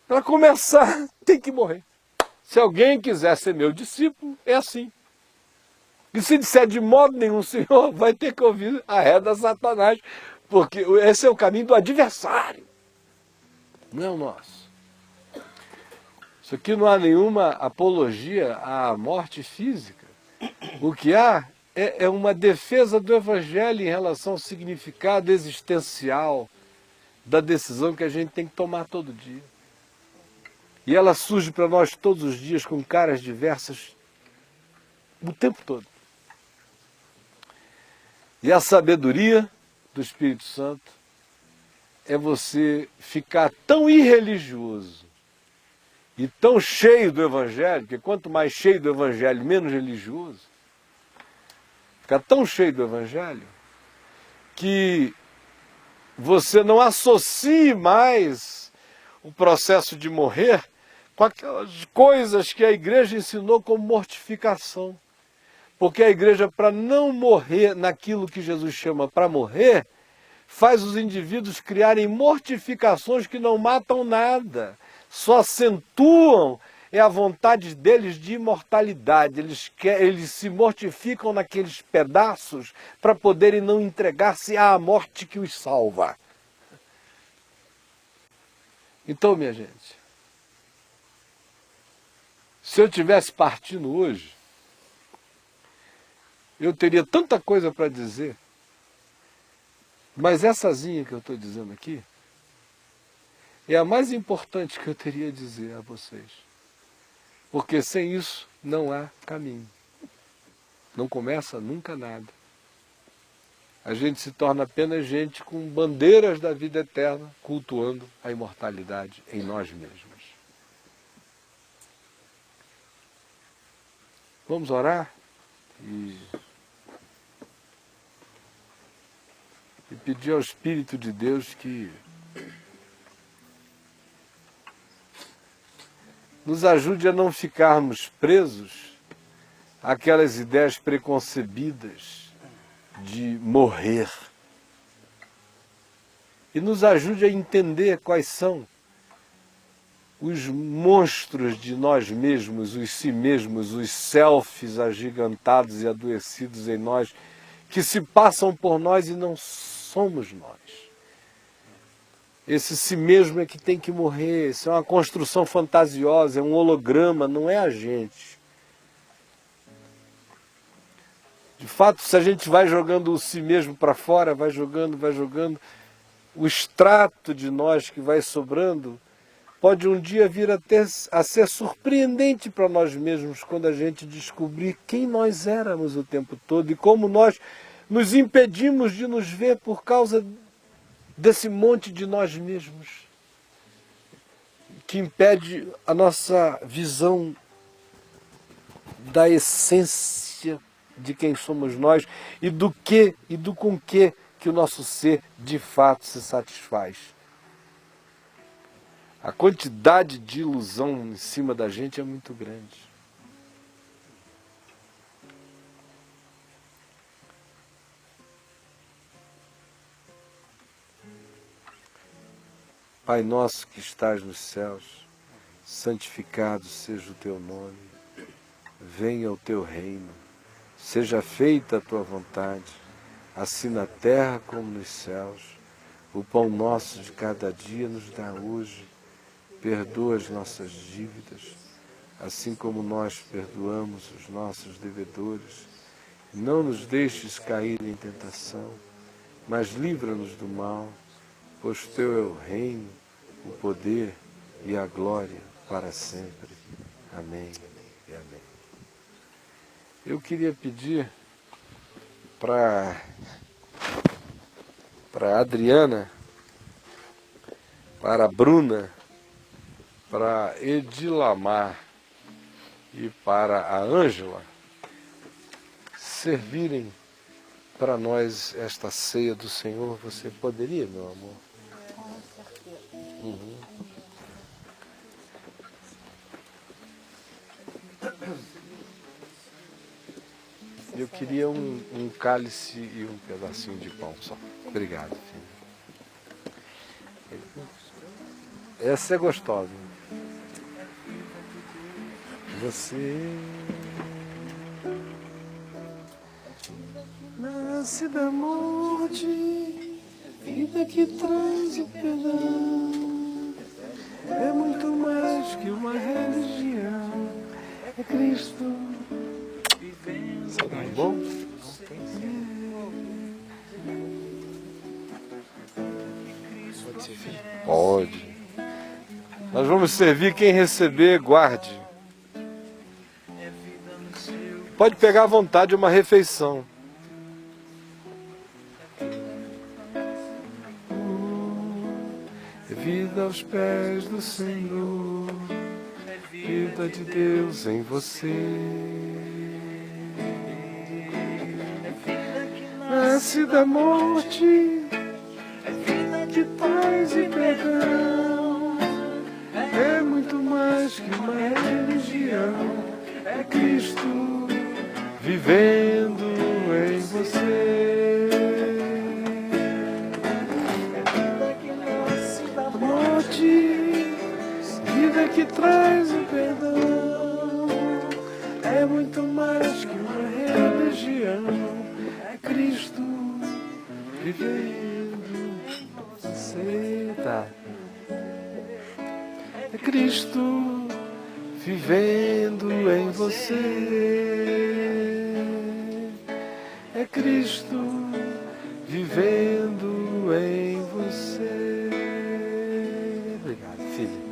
Para começar, tem que morrer. Se alguém quiser ser meu discípulo, é assim. E se disser de modo nenhum, Senhor, vai ter que ouvir a reda Satanás, porque esse é o caminho do adversário, não é o nosso. Isso aqui não há nenhuma apologia à morte física. O que há é uma defesa do Evangelho em relação ao significado existencial da decisão que a gente tem que tomar todo dia. E ela surge para nós todos os dias com caras diversas o tempo todo. E a sabedoria do Espírito Santo é você ficar tão irreligioso e tão cheio do Evangelho, que quanto mais cheio do Evangelho, menos religioso, ficar tão cheio do Evangelho, que você não associe mais o processo de morrer com aquelas coisas que a igreja ensinou como mortificação. Porque a igreja, para não morrer naquilo que Jesus chama para morrer, faz os indivíduos criarem mortificações que não matam nada, só acentuam a vontade deles de imortalidade. Eles se mortificam naqueles pedaços para poderem não entregar-se à morte que os salva. Então, minha gente, se eu tivesse partindo hoje, eu teria tanta coisa para dizer, masessazinha que eu estou dizendo aqui é a mais importante que eu teria a dizer a vocês. Porque sem isso não há caminho. Não começa nunca nada. A gente se torna apenas gente com bandeiras da vida eterna, cultuando a imortalidade em nós mesmos. Vamos orar e pedir ao Espírito de Deus que nos ajude a não ficarmos presos àquelas ideias preconcebidas de morrer. E nos ajude a entender quais são os monstros de nós mesmos, os si mesmos, os selfies agigantados e adoecidos em nós, que se passam por nós e não somos nós. Esse si mesmo é que tem que morrer, isso é uma construção fantasiosa, é um holograma, não é a gente. De fato, se a gente vai jogando o si mesmo para fora, vai jogando, o extrato de nós que vai sobrando, pode um dia vir a ser surpreendente para nós mesmos quando a gente descobrir quem nós éramos o tempo todo e como nós nos impedimos de nos ver por causa desse monte de nós mesmos, que impede a nossa visão da essência de quem somos nós e do com que o nosso ser de fato se satisfaz. A quantidade de ilusão em cima da gente é muito grande. Pai nosso que estás nos céus, santificado seja o teu nome, venha o teu reino, seja feita a tua vontade, assim na terra como nos céus. O pão nosso de cada dia nos dá hoje, perdoa as nossas dívidas, assim como nós perdoamos os nossos devedores. Não nos deixes cair em tentação, mas livra-nos do mal, pois teu é o reino, o poder e a glória para sempre. Amém e amém. Eu queria pedir para a Adriana, para a Bruna, para Edilamar e para a Ângela servirem para nós esta ceia do Senhor. Você poderia, meu amor? Uhum. Eu queria um cálice e um pedacinho de pão só. Obrigado, filho. Essa é gostosa. Você nasce da morte, vida que traz o perdão. É muito mais que uma religião, é Cristo. Você tá bom? Pode servir? Pode. Nós vamos servir, quem receber, guarde. Pode pegar à vontade uma refeição. É vida aos pés do Senhor, vida de Deus em você. Nasce da morte, é vida que traz e perdão. É muito mais que uma religião, é Cristo vivendo em você. É vida que nasce da morte, vida que traz o perdão. É muito mais que uma religião, é Cristo vivendo em você. Tá. É Cristo vivendo em você. É Cristo vivendo em você. Obrigado, filho.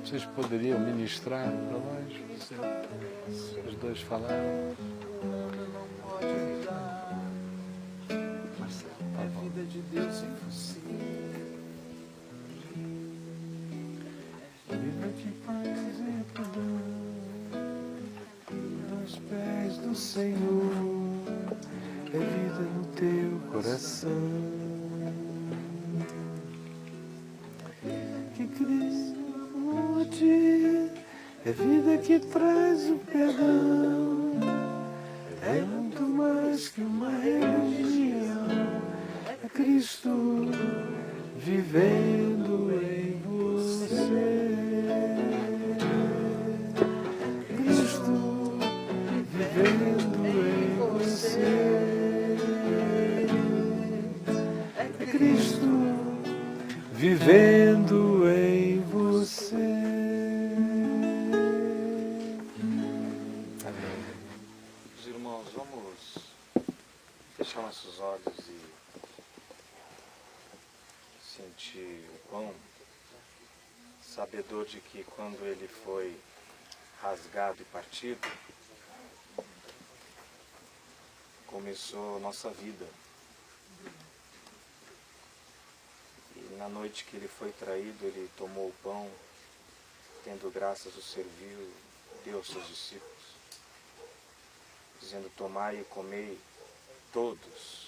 Vocês poderiam ministrar para nós? Os dois falaram. A vida de Deus em você. Vida que faz e perdão aos pés do Senhor. É vida no teu coração. Que Cristo é vida que traz o perdão. É muito mais que uma religião. É Cristo vivendo em você. Cristo vivendo em você. É Cristo vivendo em você. Fechar nossos olhos e sentir o pão, sabedor de que quando ele foi rasgado e partido, começou nossa vida. na noite que ele foi traído, ele tomou o pão, tendo graças o serviu, deu aos seus discípulos, dizendo: tomai e comei todos.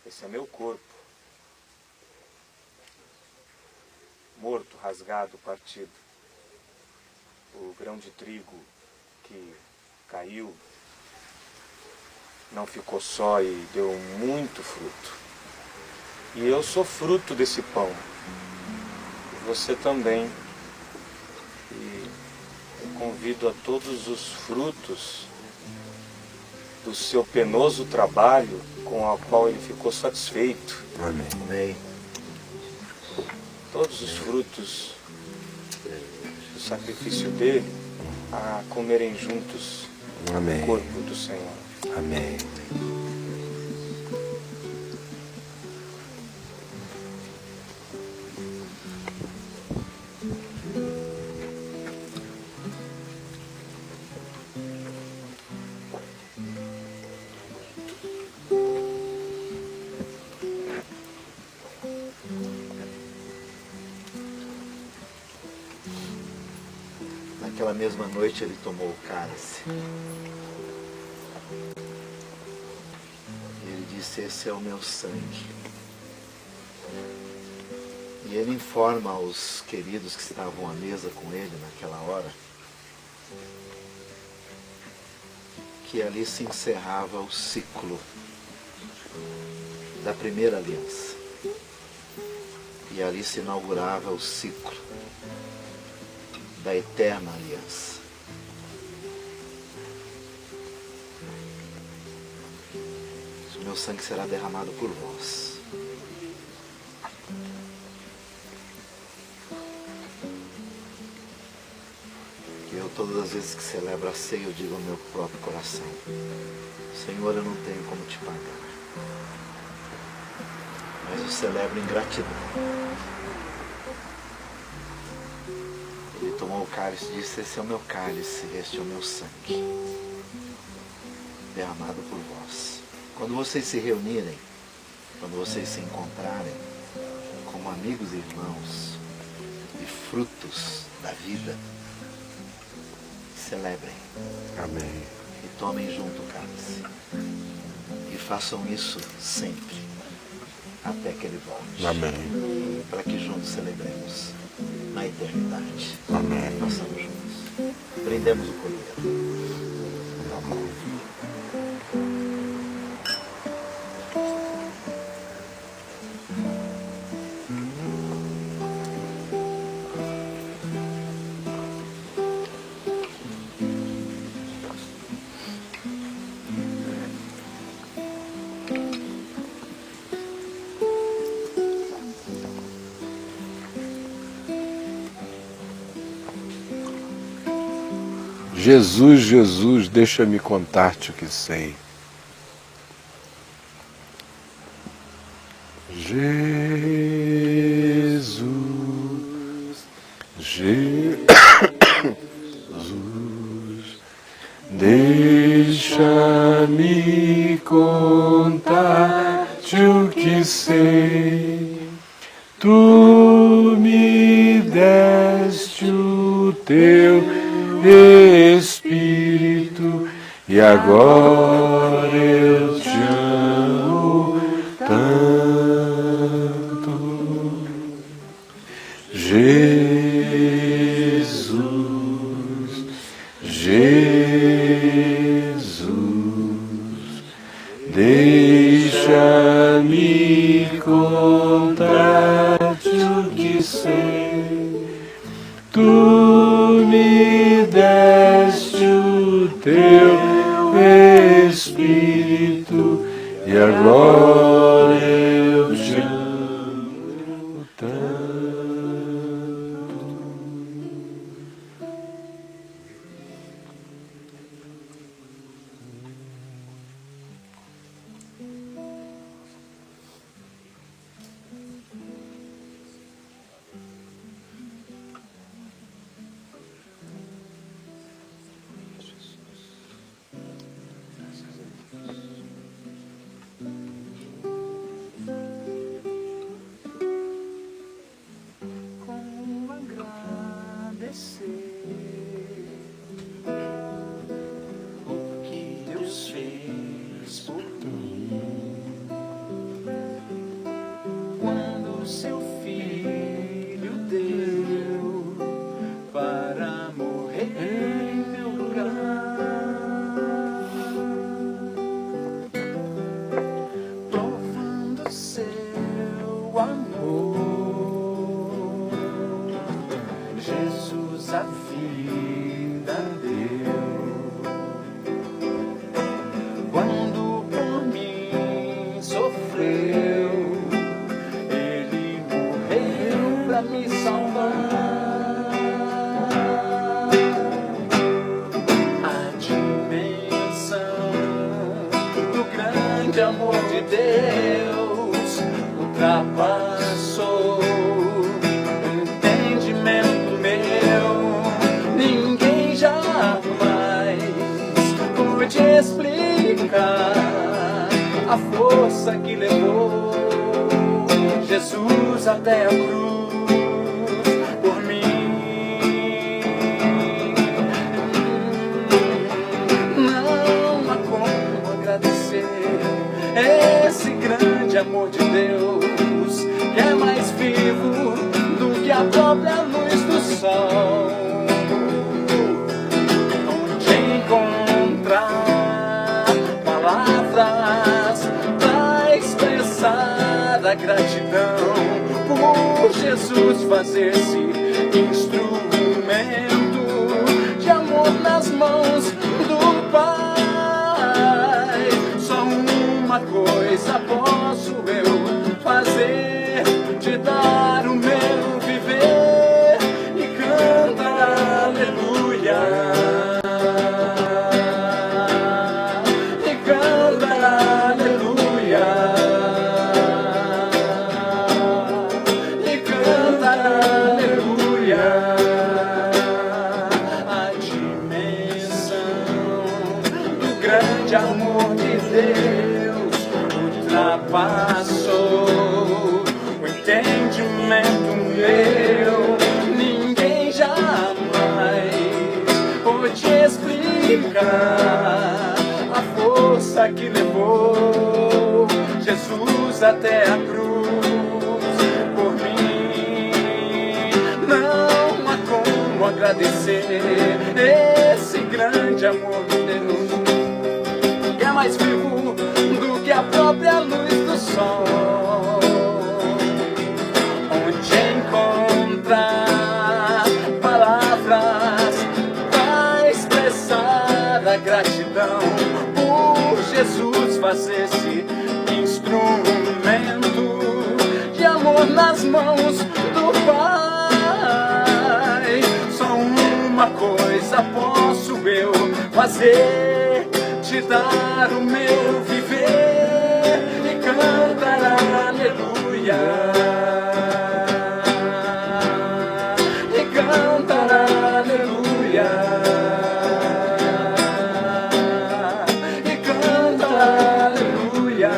Esse é meu corpo, morto, rasgado, partido. O grão de trigo que caiu não ficou só e deu muito fruto. E eu sou fruto desse pão. E você também. E eu convido a todos os frutos do seu penoso trabalho com o qual ele ficou satisfeito. Amém. Amém. Todos os frutos do sacrifício dele a comerem juntos Amém. o corpo do Senhor. Amém. Naquela mesma noite ele tomou o cálice. E ele disse: esse é o meu sangue. E ele informa aos queridos que estavam à mesa com ele naquela hora que ali se encerrava o ciclo da primeira aliança. E ali se inaugurava o ciclo da eterna aliança. O meu sangue será derramado por vós. Eu, todas as vezes que celebro a ceia, eu digo ao meu próprio coração: Senhor, eu não tenho como te pagar, mas eu celebro em gratidão. Ele tomou o cálice e disse: esse é o meu cálice, este é o meu sangue, derramado por vós. Quando vocês se reunirem, quando vocês se encontrarem como amigos e irmãos e frutos da vida, celebrem. Amém. E tomem junto o cálice. E façam isso sempre, até que ele volte. Amém. Para que juntos celebremos na eternidade. Amém. Façamos juntos. Brindemos o Cordeiro. Jesus, Jesus, deixa-me contar-te o que sei. Jesus, Jesus, deixa-me contar-te o que sei. Tu me deste o teu Espírito, e agora eu te amo tanto. Jesus, Jesus, deixa-me contar-te o que sei. Tu me deste o teu Espírito, e agora eu te amo tanto. A dimensão do grande amor de Deus ultrapassou o entendimento meu. Ninguém jamais pôde explicar a força que levou Jesus até a cruz por mim. Não há como agradecer esse grande amor de Deus, que é mais vivo do que a própria luz do sol. Onde encontrar palavras pra expressar a gratidão por Jesus fazer-se instrumento de amor nas mãos do Pai. Só uma coisa posso eu fazer, te dar o meu viver e cantar aleluia. E cantar aleluia. E cantar aleluia. A dimensão do grande amor de Deus ultrapassou o entendimento meu. Ninguém jamais pôde explicar a força que levou Jesus até a cruz por mim. Não há como agradecer esse grande amor de Deus, que é mais vivo do que a própria luz do sol. Onde encontrar palavras pra expressar a gratidão por Jesus fazer-se instrumento de amor nas mãos do Pai. Só uma coisa posso eu fazer, te dar o meu viver e cantar aleluia. E cantar aleluia. E cantar aleluia.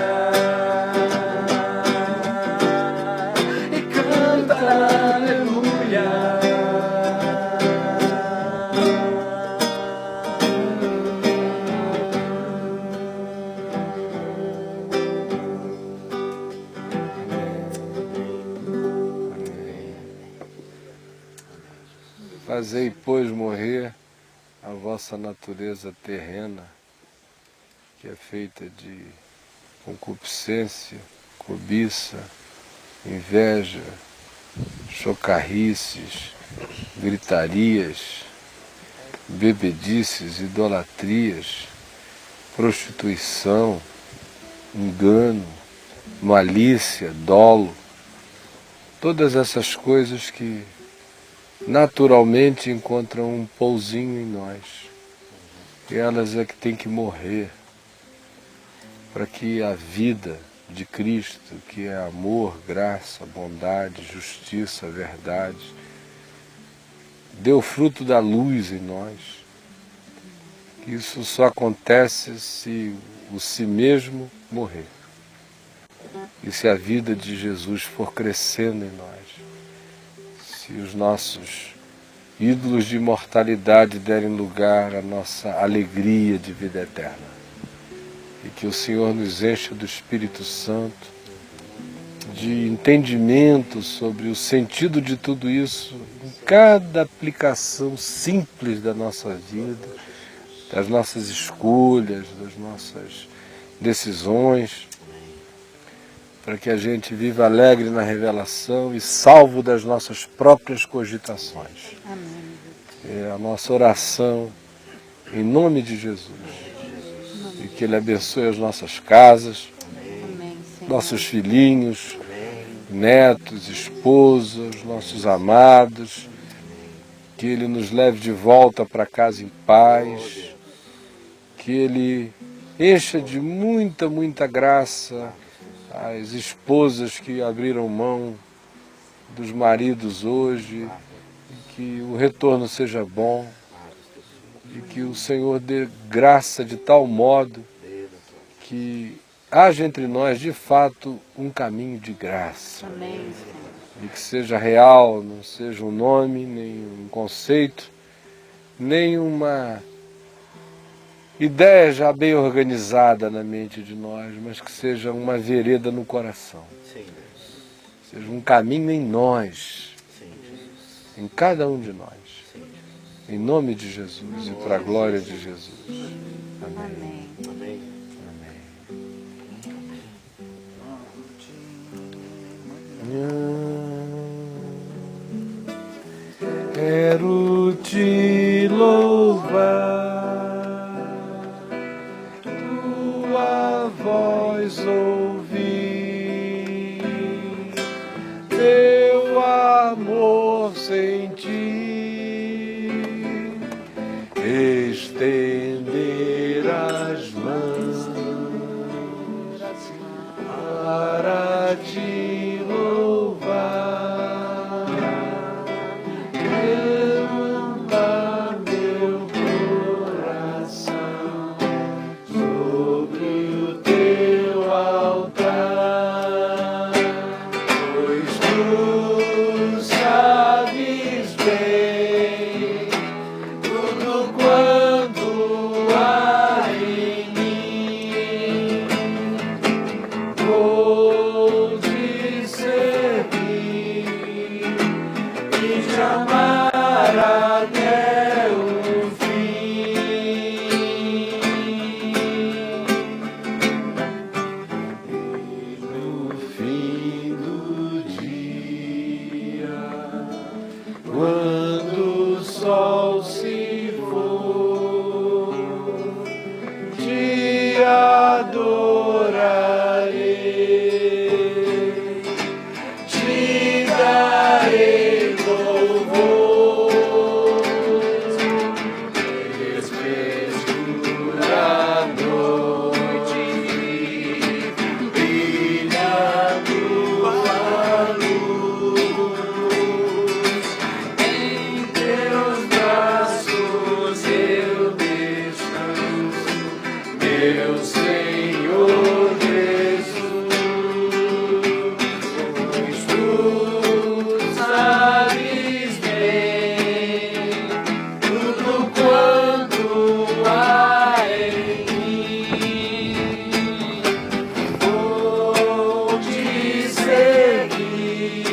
E cantar aleluia. Fazei, pois, morrer a vossa natureza terrena, que é feita de concupiscência, cobiça, inveja, chocarrices, gritarias, bebedices, idolatrias, prostituição, engano, malícia, dolo, todas essas coisas que naturalmente encontram um pousinho em nós. E elas é que tem que morrer para que a vida de Cristo, que é amor, graça, bondade, justiça, verdade, dê o fruto da luz em nós. Isso só acontece se o si mesmo morrer. E se a vida de Jesus for crescendo em nós. Se os nossos ídolos de imortalidade derem lugar à nossa alegria de vida eterna. E que o Senhor nos encha do Espírito Santo, de entendimento sobre o sentido de tudo isso, em cada aplicação simples da nossa vida, das nossas escolhas, das nossas decisões, para que a gente viva alegre na revelação e salvo das nossas próprias cogitações. Amém. É a nossa oração em nome de Jesus. E que Ele abençoe as nossas casas, Amém, Senhor. nossos filhinhos, netos, esposas, nossos amados, que Ele nos leve de volta para casa em paz, que Ele encha de muita, muita graça as esposas que abriram mão dos maridos hoje, que o retorno seja bom e que o Senhor dê graça de tal modo que haja entre nós de fato um caminho de graça. Amém. E que seja real, não seja um nome, nem um conceito, nem uma ideia já bem organizada na mente de nós, mas que seja uma vereda no coração. Sim, Deus. Seja um caminho em nós, Sim, Jesus. em cada um de nós. Sim, Jesus. Em nome de Jesus e para a glória de Jesus. Amém. Amém. Quero te louvar, tua voz ouvir, teu amor sentir, estender as mãos para te louvar. Derrama meu coração sobre o teu altar, pois tu sabes bem tudo quanto há em mim. Vou te servir e te amar até o fim. E no fim do dia, quando o sol se for, te adorarei, te darei louvor, escura a noite, brilha a tua luz, em teus braços eu descanso, meu Senhor Jesus, pois tu sabes bem tudo quanto há em mim. Vou te seguir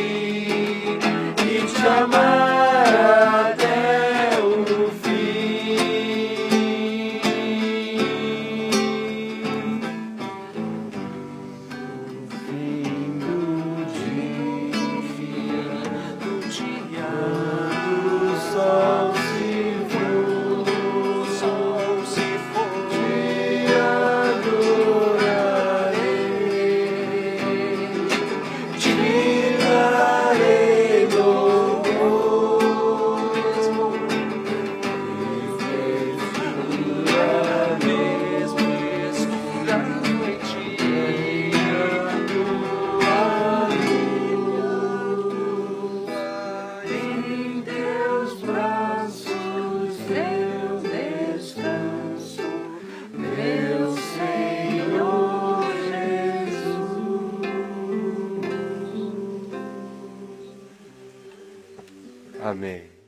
e te amar até o fim. Fim do dia, quando o sol se for, te adorarei, te darei louvor, mesmo escura a noite, brilhando a lua, em teus braços eu descanso, meu Senhor Jesus. Amém.